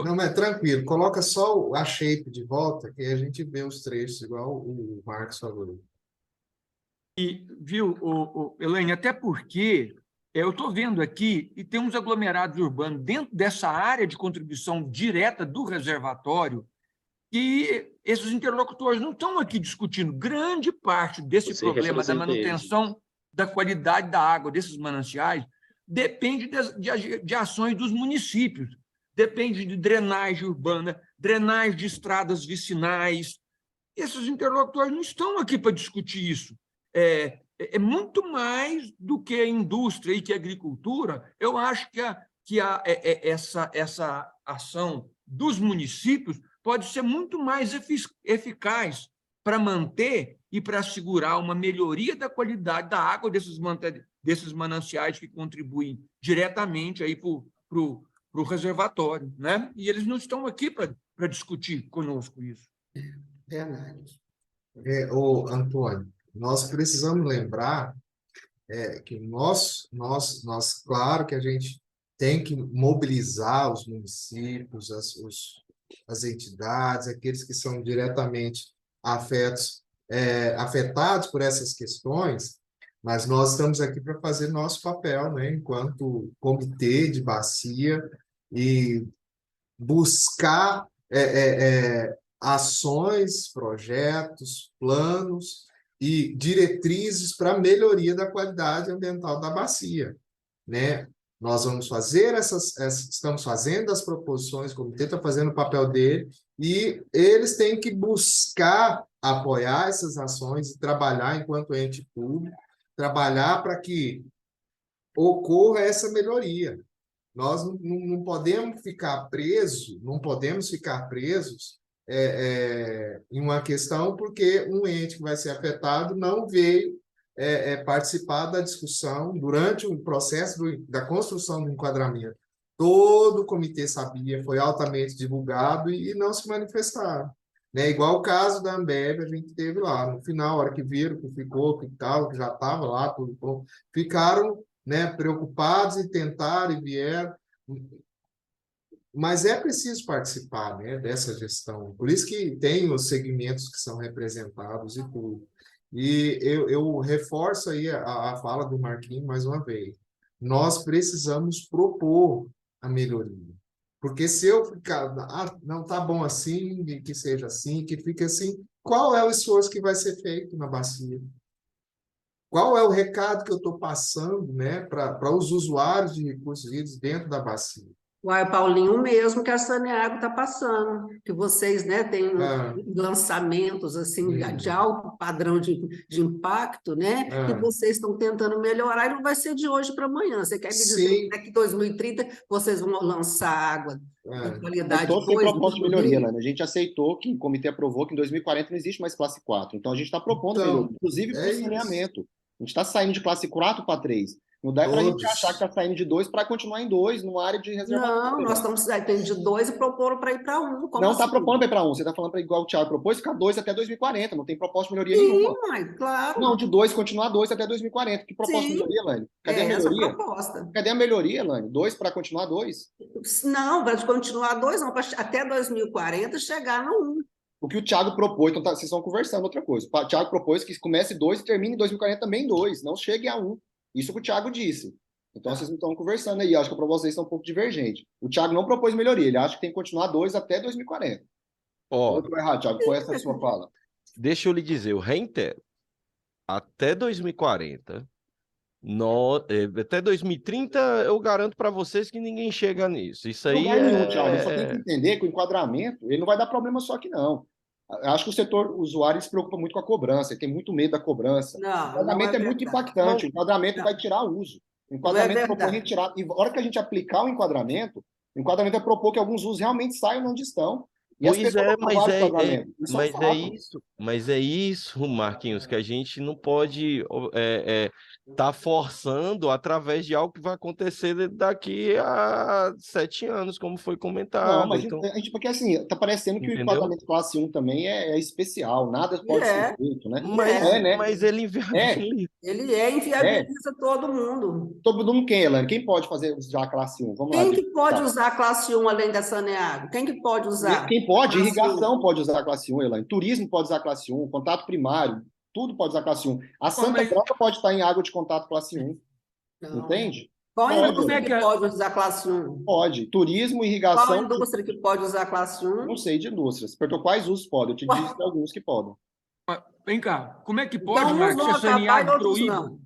não, mas tranquilo, coloca só a shape de volta, que aí a gente vê os trechos, igual o Marcos falou. E, viu, Elaine, até porque eu estou vendo aqui e tem uns aglomerados urbanos dentro dessa área de contribuição direta do reservatório e esses interlocutores não estão aqui discutindo. Grande parte desse Você problema da representa eles. manutenção da qualidade da água desses mananciais depende de ações dos municípios, depende de drenagem urbana, drenagem de estradas vicinais. Esses interlocutores não estão aqui para discutir isso. É muito mais do que a indústria e que a agricultura. Eu acho que essa ação dos municípios pode ser muito mais eficaz para manter e para assegurar uma melhoria da qualidade da água desses mananciais que contribuem diretamente para o reservatório, né? E eles não estão aqui para discutir conosco isso. Verdade. Antônio, nós precisamos lembrar que claro que a gente tem que mobilizar os municípios, as entidades, aqueles que são diretamente afetados por essas questões, mas nós estamos aqui para fazer nosso papel, né, enquanto comitê de bacia e buscar ações, projetos, planos e diretrizes para a melhoria da qualidade ambiental da bacia, né? Nós vamos fazer estamos fazendo as proposições, o comitê está fazendo o papel dele, e eles têm que buscar apoiar essas ações e trabalhar enquanto ente público, trabalhar para que ocorra essa melhoria. Nós não podemos ficar presos em uma questão porque um ente que vai ser afetado não veio participar da discussão durante o processo da construção do enquadramento. Todo o comitê sabia, foi altamente divulgado e não se manifestaram. Né? Igual o caso da Ambev, a gente teve lá. No final, a hora que viram que ficou, que tal, que já estava lá, tudo bom, ficaram, né, preocupados e tentaram e vieram. Mas é preciso participar, né, dessa gestão. Por isso que tem os segmentos que são representados e tudo. E eu reforço aí a fala do Marquinhos mais uma vez. Nós precisamos propor a melhoria. Porque se eu ficar, não está bom assim, que seja assim, que fique assim, qual é o esforço que vai ser feito na bacia? Qual é o recado que eu estou passando, né, para os usuários de recursos hídricos dentro da bacia? Uai, Paulinho, o mesmo que a Saneago está passando, que vocês, né, têm lançamentos assim, de alto padrão de impacto, né, que vocês estão tentando melhorar, e não vai ser de hoje para amanhã. Você quer me dizer que daqui 2030 vocês vão lançar água de qualidade Todos têm 2, proposta de melhoria, né? A gente aceitou que o comitê aprovou que em 2040 não existe mais classe 4. Então, a gente está propondo melhoria, inclusive para o saneamento. A gente está saindo de classe 4 para 3. Não dá para a gente Todos. achar que está saindo de 2 para continuar em 2, numa área de reservatório. Não, nós estamos saindo de 2 e propondo para ir para 1. Como Não está assim? propondo para ir para 1, você está falando para igual o Thiago propôs, ficar 2 até 2040, não tem proposta de melhoria nenhuma. Sim, mãe, claro. Não, de 2, continuar 2 até 2040. Que proposta de Sim. melhoria, Elaine? Cadê a É essa a melhoria? proposta. Cadê a melhoria, Elaine? 2 para continuar 2? Não, para continuar 2, não, para até 2040 chegar no 1. O que o Thiago propôs, então vocês estão conversando outra coisa. O Thiago propôs que comece 2 e termine em 2040 também 2, não chegue a 1. Isso que o Thiago disse. Então vocês não estão conversando aí, acho que para vocês está um pouco divergente. O Thiago não propôs melhoria, ele acha que tem que continuar 2 até 2040. Ó, Eu estou errado, Thiago, foi essa a sua fala. deixa eu lhe dizer, eu reitero, até 2040, até 2030, eu garanto para vocês que ninguém chega nisso. Isso aí Lugar nenhum, Thiago. Só tem que entender que o enquadramento ele não vai dar problema só aqui, não. Eu acho que o setor usuário se preocupa muito com a cobrança, ele tem muito medo da cobrança. Não, O enquadramento não é é muito verdade. impactante, o enquadramento Não. vai tirar uso. O Não é enquadramento propõe verdade. retirar. E na hora que a gente aplicar o enquadramento vai propor que alguns usos realmente saiam onde estão. E as Pois pessoas é, vão aprovar o enquadramento. Isso é um fato. mas é isso, Marquinhos, que a gente não pode tá forçando através de algo que vai acontecer daqui a 7 anos, como foi Não, comentado. mas Então, porque assim, tá parecendo que o entendeu? enquadramento classe 1 também é especial, nada pode ser feito, né? né? Mas ele inviabiliza. Ele inviabiliza todo mundo. Todo mundo quem, Elaine? Quem pode fazer usar a classe 1? Vamos lá. Quem que pode usar a classe 1 além da Saneago? Quem que pode usar? Quem pode? Classe Irrigação 1. pode usar a classe 1, Elaine. Turismo pode usar a classe 1, contato primário, tudo pode usar a classe 1. A Santa mas- Branca pode estar em água de contato classe 1, Não. entende? Qual Pode. indústria Como é que que é? pode usar a classe 1? Pode. Turismo, Qual irrigação, indústria que pode usar a classe 1? não sei de indústrias. Perguntou quais usos podem. Eu te disse que alguns que podem. Vem cá, como é que pode, Então, uns Marcos, vão se a acabar e Saneago outros proíbe? não.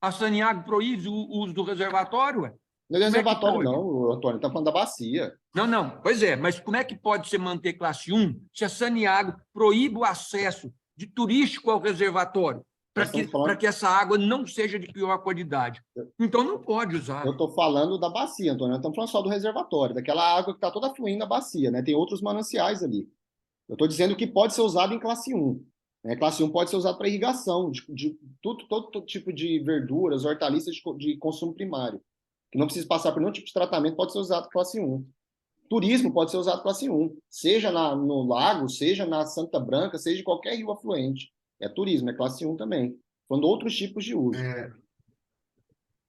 A Saneago proíbe o uso do reservatório, ué? Não é que reservatório, pode? não, Antônio. Está falando da bacia. Não, pois é, mas como é que pode se manter classe 1 se a Saneago proíbe o acesso de turístico ao reservatório para Nós estamos falando- que essa água não seja de pior qualidade? Então não pode usar. Eu estou falando da bacia, Antônio. Nós estamos falando só do reservatório, daquela água que está toda fluindo na bacia, né? Tem outros mananciais ali. Eu estou dizendo que pode ser usado em classe 1. Né? Classe 1 pode ser usado para irrigação, de todo tipo de verduras, hortaliças de consumo primário, que não precisa passar por nenhum tipo de tratamento, pode ser usado em classe 1. Turismo pode ser usado em classe 1, seja no lago, seja na Santa Branca, seja em qualquer rio afluente. É turismo, é classe 1 também. Quando outros tipos de uso.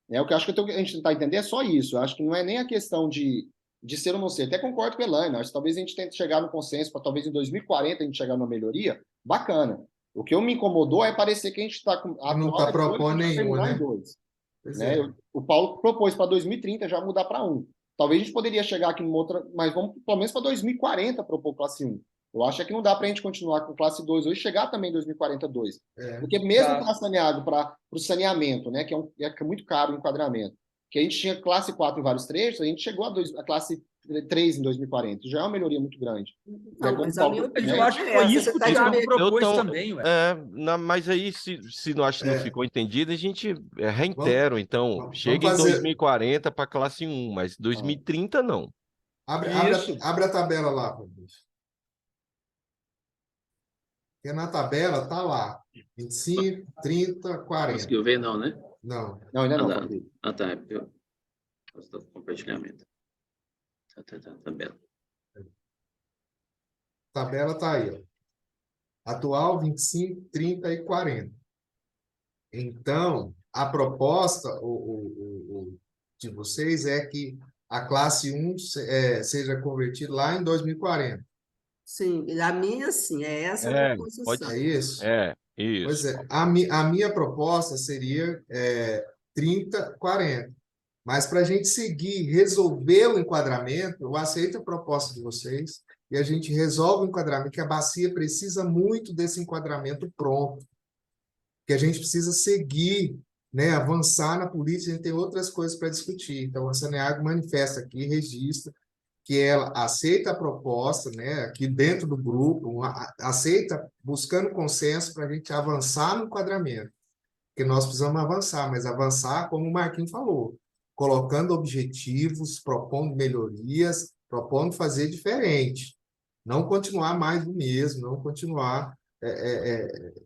O que eu acho que a gente tentar entender é só isso. Eu acho que não é nem a questão de ser ou não ser. Até concordo com a Elaine. Acho que talvez a gente tente chegar no consenso para talvez em 2040 a gente chegar numa melhoria. Bacana. O que me incomodou é parecer que a gente está com Não está propondo nenhuma, né? Pois né? é. O Paulo propôs para 2030 já mudar para 1. Talvez a gente poderia chegar aqui numa outra, mas vamos pelo menos para 2040 propor classe 1. Eu acho que não dá para a gente continuar com classe 2 hoje, chegar também em 2042. Porque mesmo para saneado, para o saneamento, né, que é muito caro o enquadramento, que a gente tinha classe 4 em vários trechos, a gente chegou a classe 3 em 2040. Já é uma melhoria muito grande. Não, mas a minha opinião Eu acho que foi isso que o Thiago propôs também, ué. Mas aí, se não acho que não ficou entendido, a gente reitera. Então, vamos chega em fazer- 2040 para classe 1, mas 2030 não. Abre a tabela lá, Fabrício. Porque na tabela tá lá. 25, 30, 40. Conseguiu ver, não, né? Não. Não, ainda não. Ah, tá. Fabrício. Ah, tá. Eu estou com compartilhamento. Tabela. Tabela tá aí, ó. Atual 25, 30 e 40. Então, a proposta de vocês é que a classe 1 seja convertida lá em 2040. Sim, a minha sim, é essa a É, proposição. pode É isso? Isso. Pois é. A minha proposta seria 30, 40. Mas para a gente seguir, resolver o enquadramento, eu aceito a proposta de vocês e a gente resolve o enquadramento, que a bacia precisa muito desse enquadramento pronto. Que a gente precisa seguir, né, avançar na política, a gente tem outras coisas para discutir. Então, a Saneago manifesta aqui, registra, que ela aceita a proposta, né, aqui dentro do grupo, aceita, buscando consenso para a gente avançar no enquadramento. Porque nós precisamos avançar, mas avançar, como o Marquinhos falou, colocando objetivos, propondo melhorias, propondo fazer diferente. Não continuar mais do mesmo, não continuar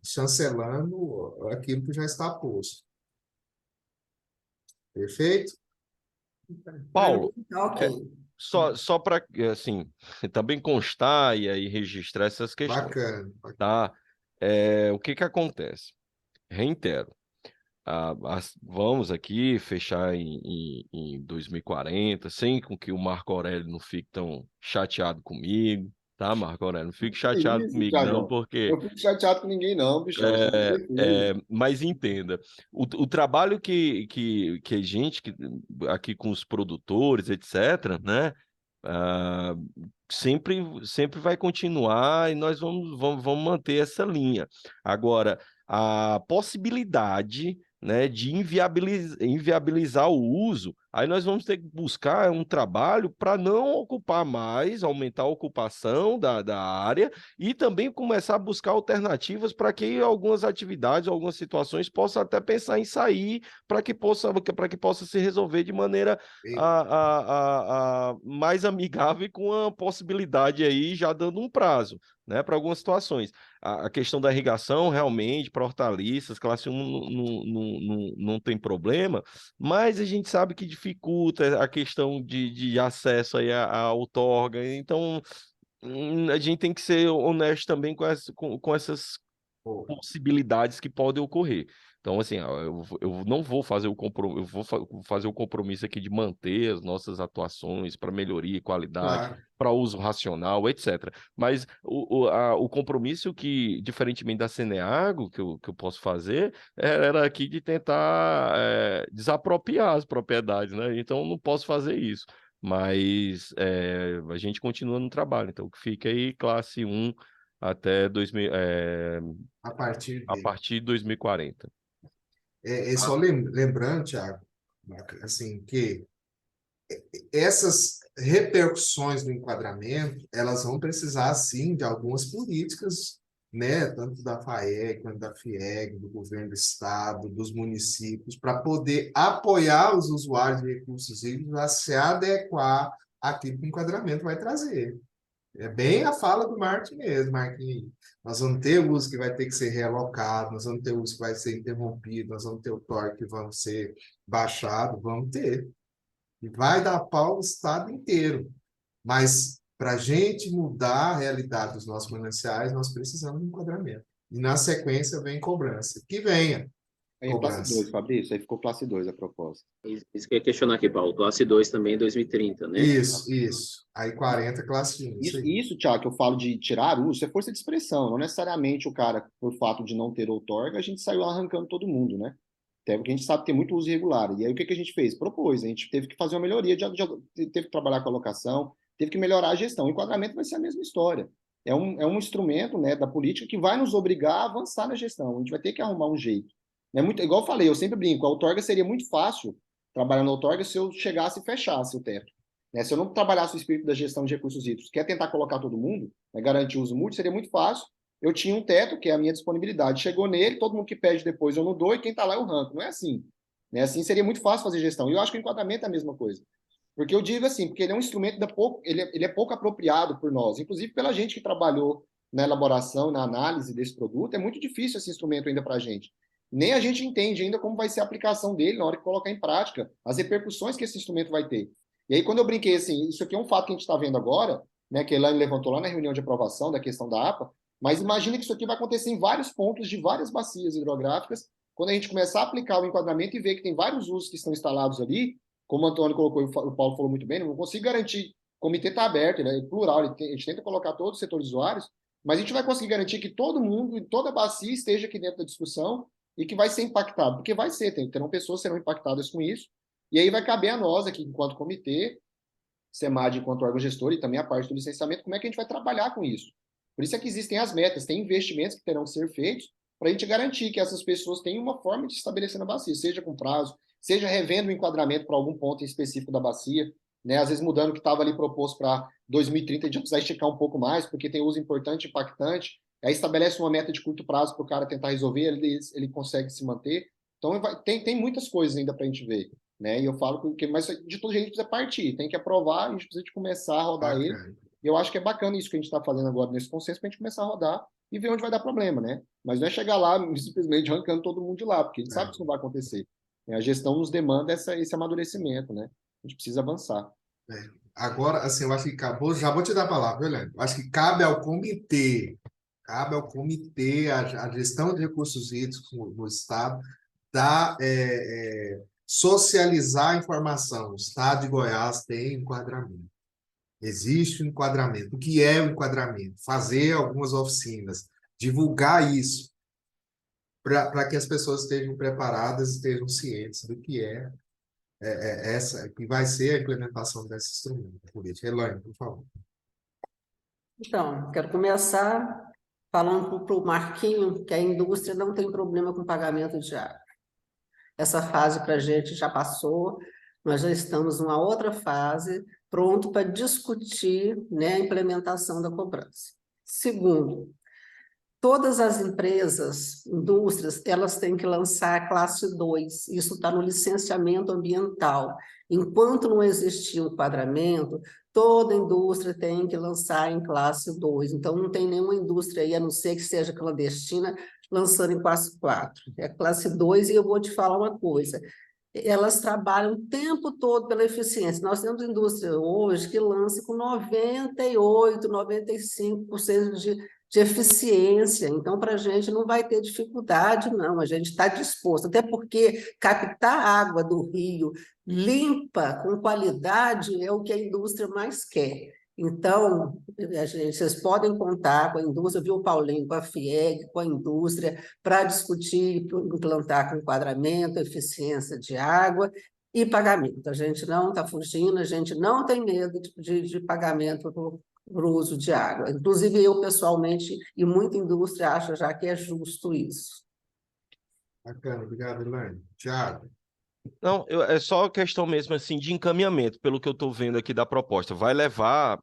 chancelando aquilo que já está posto. Perfeito? Paulo, Tá ok. só para, assim, também constar e aí registrar essas questões, Bacana. tá? O que que acontece? Reitero, vamos aqui fechar em 2040, sem com que o Marco Aurélio não fique tão chateado comigo, tá, Marco Aurélio? Não fique Que chateado isso, comigo, não, Thiagão? porque Eu fico chateado com ninguém, não, bichão. Você me defende. mas entenda, o trabalho que a gente, aqui com os produtores, etc., né? ah, sempre vai continuar e nós vamos manter essa linha. Agora, a possibilidade, né, de inviabilizar o uso, aí nós vamos ter que buscar um trabalho para não ocupar mais, aumentar a ocupação da área e também começar a buscar alternativas para que algumas atividades, algumas situações possam até pensar em sair para que possa se resolver de maneira mais amigável e com a possibilidade aí já dando um prazo, né, para algumas situações. A questão da irrigação, realmente, para hortaliças, classe 1 não tem problema, mas a gente sabe que dificulta a questão de acesso aí à outorga, então a gente tem que ser honesto também com essas possibilidades que podem ocorrer. Então, assim, ó, eu não vou fazer o compromisso, fazer o compromisso aqui de manter as nossas atuações para melhoria e qualidade, Claro. para uso racional, etc. Mas o compromisso que, diferentemente da Ceneago, que eu posso fazer, era aqui de tentar desapropriar as propriedades, né? Então, eu não posso fazer isso. Mas a gente continua no trabalho. Então, que fica aí classe 1 até 2000, A partir a de. partir de 2040. Só lembrando, Thiago, assim, que essas repercussões do enquadramento, elas vão precisar, sim, de algumas políticas, né, tanto da FAEG, quanto da FIEG, do governo do estado, dos municípios, para poder apoiar os usuários de recursos hídricos a se adequar àquilo que o enquadramento vai trazer. É bem a fala do Martin mesmo, Marquinhos. Nós vamos ter uso que vai ter que ser realocado, nós vamos ter uso que vai ser interrompido, nós vamos ter o torque que vão ser baixado, vamos ter. E vai dar pau no estado inteiro. Mas para a gente mudar a realidade dos nossos mananciais, nós precisamos de enquadramento. E na sequência vem cobrança. Que venha Aí é classe cobrança. 2, Fabrício. Aí ficou classe 2 a proposta. Isso que eu ia questionar aqui, Paulo. Classe 2 também em 2030, né? Isso. Aí 40, classe 1. Isso aí. Isso, Thiago, que eu falo de tirar uso, isso é força de expressão. Não necessariamente o cara, por fato de não ter outorga, a gente saiu arrancando todo mundo, né? Até porque a gente sabe que tem muito uso irregular. E aí o que a gente fez? Propôs. A gente teve que fazer uma melhoria, teve que trabalhar com a alocação, teve que melhorar a gestão. O enquadramento vai ser a mesma história. É um instrumento, né, da política que vai nos obrigar a avançar na gestão. A gente vai ter que arrumar um jeito. É muito, igual eu falei, eu sempre brinco, a outorga seria muito fácil trabalhar na outorga se eu chegasse e fechasse o teto. Né? Se eu não trabalhasse o espírito da gestão de recursos hídricos, que é tentar colocar todo mundo, né, garantir uso múltiplo, seria muito fácil. Eu tinha um teto, que é a minha disponibilidade. Chegou nele, todo mundo que pede depois eu não dou, e quem está lá eu ranco. Não é assim. Né? Assim seria muito fácil fazer gestão. E eu acho que o enquadramento é a mesma coisa. Porque eu digo assim, porque ele é um instrumento ele é pouco apropriado por nós, inclusive pela gente que trabalhou na elaboração, na análise desse produto, é muito difícil esse instrumento ainda para a gente. Nem a gente entende ainda como vai ser a aplicação dele na hora que colocar em prática, as repercussões que esse instrumento vai ter. E aí, quando eu brinquei assim, isso aqui é um fato que a gente está vendo agora, né, que a Elaine levantou lá na reunião de aprovação da questão da APA, mas imagine que isso aqui vai acontecer em vários pontos de várias bacias hidrográficas, quando a gente começar a aplicar o enquadramento e ver que tem vários usos que estão instalados ali, como o Antônio colocou e o Paulo falou muito bem, não consigo garantir, o comitê está aberto, ele é plural, a gente tenta colocar todos os setores usuários, mas a gente vai conseguir garantir que todo mundo, em toda a bacia, esteja aqui dentro da discussão e que vai ser impactado, porque vai ser, terão pessoas que serão impactadas com isso, e aí vai caber a nós aqui, enquanto comitê, SEMAD enquanto órgão gestor e também a parte do licenciamento, como é que a gente vai trabalhar com isso. Por isso é que existem as metas, tem investimentos que terão que ser feitos para a gente garantir que essas pessoas tenham uma forma de estabelecer na bacia, seja com prazo, seja revendo o enquadramento para algum ponto em específico da bacia, né? Às vezes mudando o que estava ali proposto para 2030, a gente precisa esticar um pouco mais, porque tem uso importante e impactante, aí estabelece uma meta de curto prazo para o cara tentar resolver, ele consegue se manter. Então, tem muitas coisas ainda para a gente ver. Né? E eu falo que, mas de todo jeito a gente precisa partir, tem que aprovar, a gente precisa de começar a rodar ele. E eu acho que é bacana isso que a gente está fazendo agora nesse consenso, para a gente começar a rodar e ver onde vai dar problema, né? Mas não é chegar lá simplesmente arrancando todo mundo de lá, porque a gente sabe que isso não vai acontecer. A gestão nos demanda esse amadurecimento, né? A gente precisa avançar. Agora, assim, eu acho que acabou. Já vou te dar a palavra, viu, Helene? Eu acho que cabe ao comitê, a gestão de recursos hídricos no Estado, socializar a informação. O Estado de Goiás tem enquadramento. Existe um enquadramento. O que é o enquadramento? Fazer algumas oficinas, divulgar isso, para que as pessoas estejam preparadas, estejam cientes do que que vai ser a implementação desse instrumento político. Elaine, por favor. Então, quero começar falando para o Marquinho que a indústria não tem problema com pagamento de água. Essa fase para a gente já passou, nós já estamos numa outra fase, pronto para discutir, né, a implementação da cobrança. Segundo, todas as empresas, indústrias, elas têm que lançar a classe 2, isso está no licenciamento ambiental. Enquanto não existir um enquadramento, toda indústria tem que lançar em classe 2. Então, não tem nenhuma indústria aí, a não ser que seja clandestina, lançando em classe 4. É classe 2, e eu vou te falar uma coisa, elas trabalham o tempo todo pela eficiência. Nós temos indústria hoje que lança com 98%, 95% de eficiência. Então, para a gente não vai ter dificuldade, não. A gente está disposto, até porque captar água do rio limpa, com qualidade, é o que a indústria mais quer. Então, vocês podem contar com a indústria, viu, Paulinho, com a FIEG, com a indústria, para discutir, implantar com enquadramento, eficiência de água e pagamento. A gente não está fugindo, a gente não tem medo de pagamento para o uso de água. Inclusive, eu, pessoalmente, e muita indústria acha já que é justo isso. Bacana, obrigado, Elaine. Tiago. Não, é só questão mesmo assim de encaminhamento, pelo que eu estou vendo aqui da proposta. Vai levar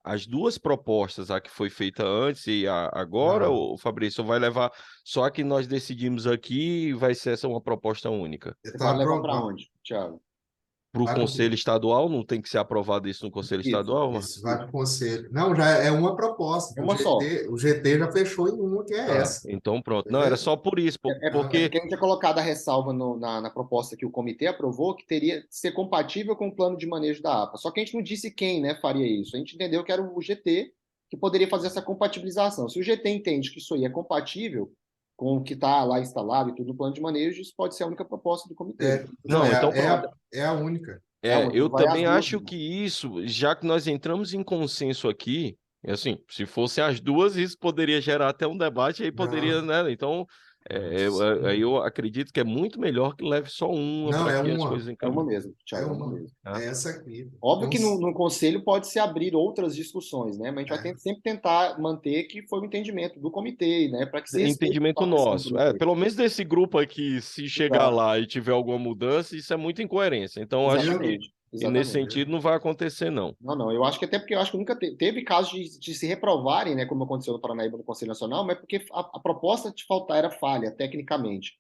as duas propostas, a que foi feita antes e agora, Não. ou Fabrício, vai levar só a que nós decidimos aqui e vai ser essa uma proposta única? Você Tá vai levar pronto? para onde, Thiago? Para o Vai pro- Conselho Estadual, não tem que ser aprovado isso no Conselho Isso, Estadual, Marcos? Isso vai para o conselho. Não, já é uma proposta. É uma só. O GT já fechou em uma, que é essa. Então pronto. Não, era só por isso, É porque porque a gente tinha colocado a ressalva na proposta que o comitê aprovou, que teria que ser compatível com o plano de manejo da APA. Só que a gente não disse quem, né, faria isso. A gente entendeu que era o GT que poderia fazer essa compatibilização. Se o GT entende que isso aí é compatível com o que está lá instalado e tudo no plano de manejo, isso pode ser a única proposta do comitê. Não, então é a única. eu vai as também duas, acho né? que isso, já que nós entramos em consenso aqui, assim, se fossem as duas, isso poderia gerar até um debate, aí poderia, né? Então, eu acredito que é muito melhor que leve só uma Não, para é que as uma. coisas É uma encaminhem. mesmo, Thiago, É é uma uma. mesmo. É essa aqui. Óbvio que Então, no conselho pode se abrir outras discussões, né? Mas a gente vai sempre tentar manter que foi o entendimento do comitê, né? Para que se respeite Entendimento a pressão do nosso. comitê. Pelo menos desse grupo aqui, se chegar Exato. lá e tiver alguma mudança, isso é muita incoerência. Então, acho que Exatamente. nesse sentido não vai acontecer, não. Não, eu acho que até porque eu acho que nunca teve casos de se reprovarem, né, como aconteceu no Paranaíba no Conselho Nacional, mas porque a proposta de faltar era falha, tecnicamente.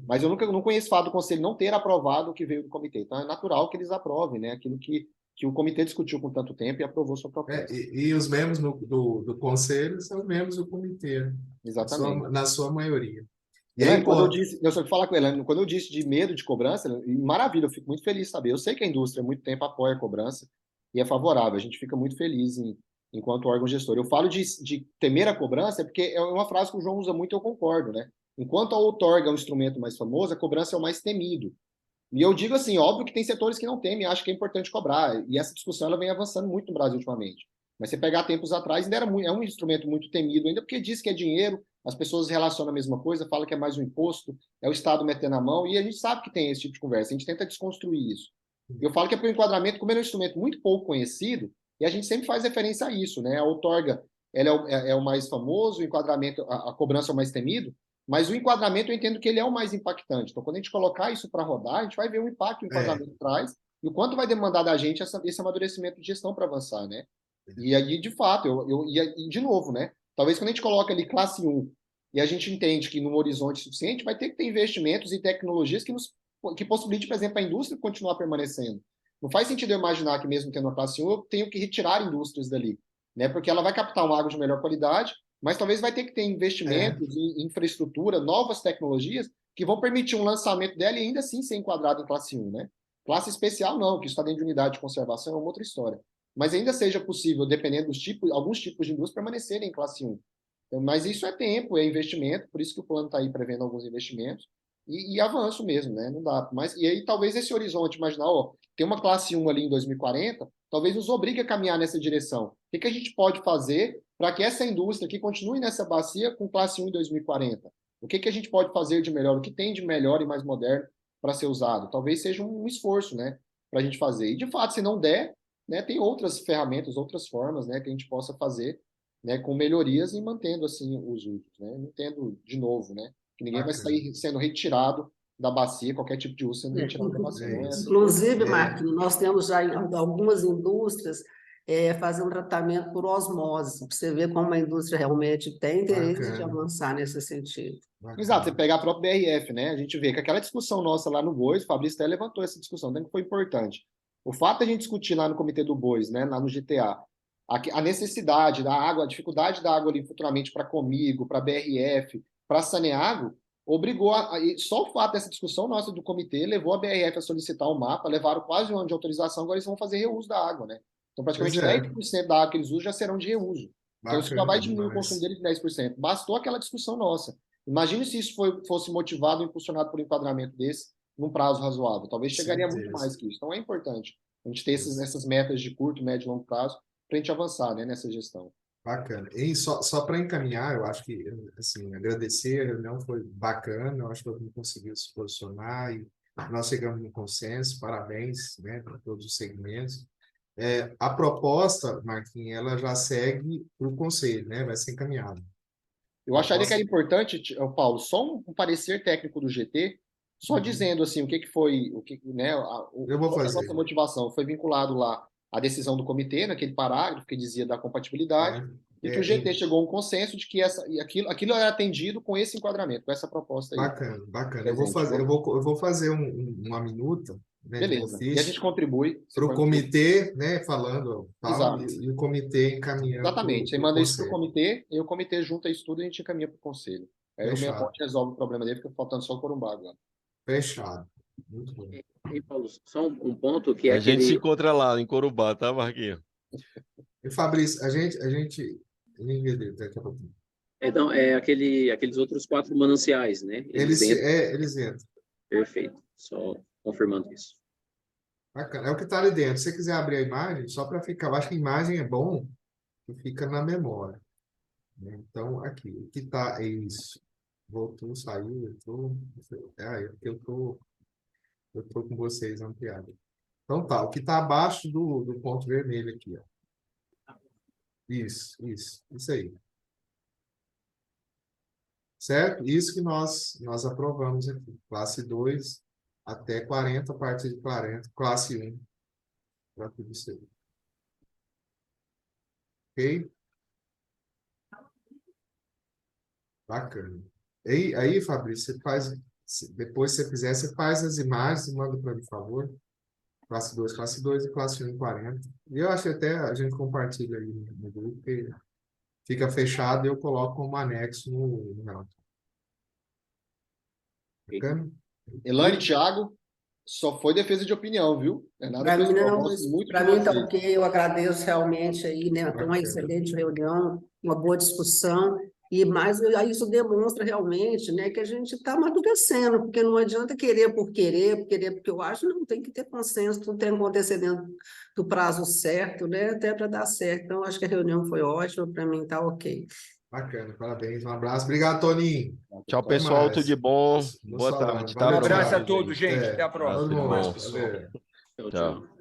Mas eu não conheço fato do Conselho não ter aprovado o que veio do comitê. Então é natural que eles aprovem, né, aquilo que o comitê discutiu com tanto tempo e aprovou sua proposta. e os membros do conselho são membros do comitê, Exatamente. na sua maioria. E Elaine, aí, quando eu disse, eu só falar com a Elaine, quando eu disse de medo de cobrança, maravilha, eu fico muito feliz de saber. Eu sei que a indústria há muito tempo apoia a cobrança e é favorável, a gente fica muito feliz enquanto órgão gestor. Eu falo de temer a cobrança porque é uma frase que o João usa muito e eu concordo, né? Enquanto a outorga é um instrumento mais famoso, a cobrança é o mais temido. E eu digo assim, óbvio que tem setores que não temem, acham que é importante cobrar, e essa discussão ela vem avançando muito no Brasil ultimamente. Mas você pegar tempos atrás, ainda é um instrumento muito temido, ainda porque diz que é dinheiro, as pessoas relacionam a mesma coisa, falam que é mais um imposto, é o Estado metendo a mão, e a gente sabe que tem esse tipo de conversa, a gente tenta desconstruir isso. Eu falo que é para o enquadramento, como ele é um instrumento muito pouco conhecido, e a gente sempre faz referência a isso, né? A outorga ela é o mais famoso, o enquadramento, a cobrança é o mais temido, mas o enquadramento eu entendo que ele é o mais impactante. Então, quando a gente colocar isso para rodar, a gente vai ver o impacto que o enquadramento traz e o quanto vai demandar da gente esse amadurecimento de gestão para avançar, né? E aí, de fato, e de novo, né? Talvez quando a gente coloca ali classe 1 e a gente entende que num horizonte suficiente, vai ter que ter investimentos e tecnologias que possibilitem, por exemplo, a indústria continuar permanecendo. Não faz sentido eu imaginar que mesmo tendo a classe 1, eu tenho que retirar indústrias dali, né? Porque ela vai captar uma água de melhor qualidade, mas talvez vai ter que ter investimentos em infraestrutura, novas tecnologias, que vão permitir um lançamento dela e ainda assim ser enquadrado em classe 1, né? Classe especial não, que isso está dentro de unidade de conservação, é uma outra história. Mas ainda seja possível, dependendo dos tipos, alguns tipos de indústria permanecerem em classe 1. Então, mas isso é tempo, é investimento, por isso que o plano está aí prevendo alguns investimentos, e avanço mesmo, né? Não dá. Mas, e aí talvez esse horizonte, imaginar, ó, tem uma classe 1 ali em 2040, talvez nos obrigue a caminhar nessa direção. O que a gente pode fazer para que essa indústria aqui continue nessa bacia com classe 1 em 2040? O que a gente pode fazer de melhor? O que tem de melhor e mais moderno para ser usado? Talvez seja um esforço, né, para a gente fazer. E, de fato, se não der, né, tem outras ferramentas, outras formas, né, que a gente possa fazer, né, com melhorias e mantendo, assim, os usos, né? Não tendo, de novo, né, que ninguém vai sair sendo retirado da bacia, qualquer tipo de uso sendo retirado da bacia. Não é assim. Inclusive, Marquinhos, nós temos já algumas indústrias fazendo tratamento por osmose, para você ver como a indústria realmente tem interesse de avançar nesse sentido. Exato, você pegar a própria BRF, né? A gente vê que aquela discussão nossa lá no BOIS, o Fabrício até levantou essa discussão, então que foi importante. O fato de a gente discutir lá no Comitê do BOIS, né, lá no GTA, a necessidade da água, a dificuldade da água ali futuramente para Comigo, para BRF, para Saneago, obrigou só o fato dessa discussão nossa do comitê levou a BRF a solicitar o mapa, levaram quase um ano de autorização, agora eles vão fazer reuso da água, né? Então, praticamente 10% da água que eles usam já serão de reuso. Então, isso já vai diminuir o consumo deles de 10%. Bastou aquela discussão nossa. Imagine se isso fosse motivado e impulsionado por um enquadramento desse num prazo razoável. Talvez chegaria muito mais que isso. Então, é importante a gente ter essas metas de curto, médio e longo prazo para a gente avançar, né, nessa gestão. Bacana. E só para encaminhar, eu acho que, assim, agradecer, a reunião foi bacana, eu acho que todo mundo conseguiu se posicionar e nós chegamos no consenso, parabéns, né, para todos os segmentos. A proposta, Marquinhos, ela já segue para o conselho, né, vai ser encaminhada. Eu acharia que era importante, Paulo, só um parecer técnico do GT, só dizendo assim o que foi, né, eu vou fazer. A nossa motivação foi vinculado lá à decisão do comitê, naquele parágrafo que dizia da compatibilidade, e que o GT chegou a um consenso de que aquilo era atendido com esse enquadramento, com essa proposta aí. Bacana, bacana. Eu vou fazer uma minuta, né, beleza. E a gente contribui para o comitê, né, falando tal, e o comitê encaminhando. Exatamente. Você manda isso para o comitê, e o comitê junta isso tudo e a gente encaminha para o conselho. Aí o Meia Ponte resolve o problema dele, fica faltando só o Corumbá agora. Fechado. Muito bom. E, Paulo, só um ponto que é a gente se encontra lá em Corumbá, tá, Marquinhos? E, Fabrício, a gente daqui a pouquinho. Então, aqueles outros 4 mananciais, né? Eles entram. Perfeito. Só confirmando isso. Bacana. É o que está ali dentro. Se você quiser abrir a imagem, só para ficar... Eu acho que a imagem é bom que fica na memória. Então, aqui. O que está é isso. Voltou, saiu, entrou. Eu tô com vocês ampliado. Então, tá. O que está abaixo do ponto vermelho aqui, ó. Isso aí. Certo? Isso que nós aprovamos aqui. Classe 2 até 40, a partir de 40, classe 1, para tudo isso aí. Ok? Bacana. Aí, Fabrício, você faz, depois, se você quiser, você faz as imagens e manda para mim, por favor. Classe 2 e classe 1 em 40. E eu acho que até a gente compartilha aí no grupo, porque fica fechado e eu coloco como anexo no relatório. Bacana? Elaine, Thiago, só foi defesa de opinião, viu? É nada Para mim, não, muito para mim tá ok, eu agradeço realmente aí, né? Foi uma excelente reunião, uma boa discussão, e mais isso demonstra realmente, né, que a gente está amadurecendo, porque não adianta querer porque eu acho, não, tem que ter consenso, tudo tem que acontecer dentro do prazo certo, né, até para dar certo. Então, acho que a reunião foi ótima, para mim está ok. Bacana, parabéns, um abraço. Obrigado, Toninho. Tchau, pessoal, tudo de bom. Boa tarde. Um abraço a todos, gente. Até a próxima. Tudo bom. Tchau, tchau.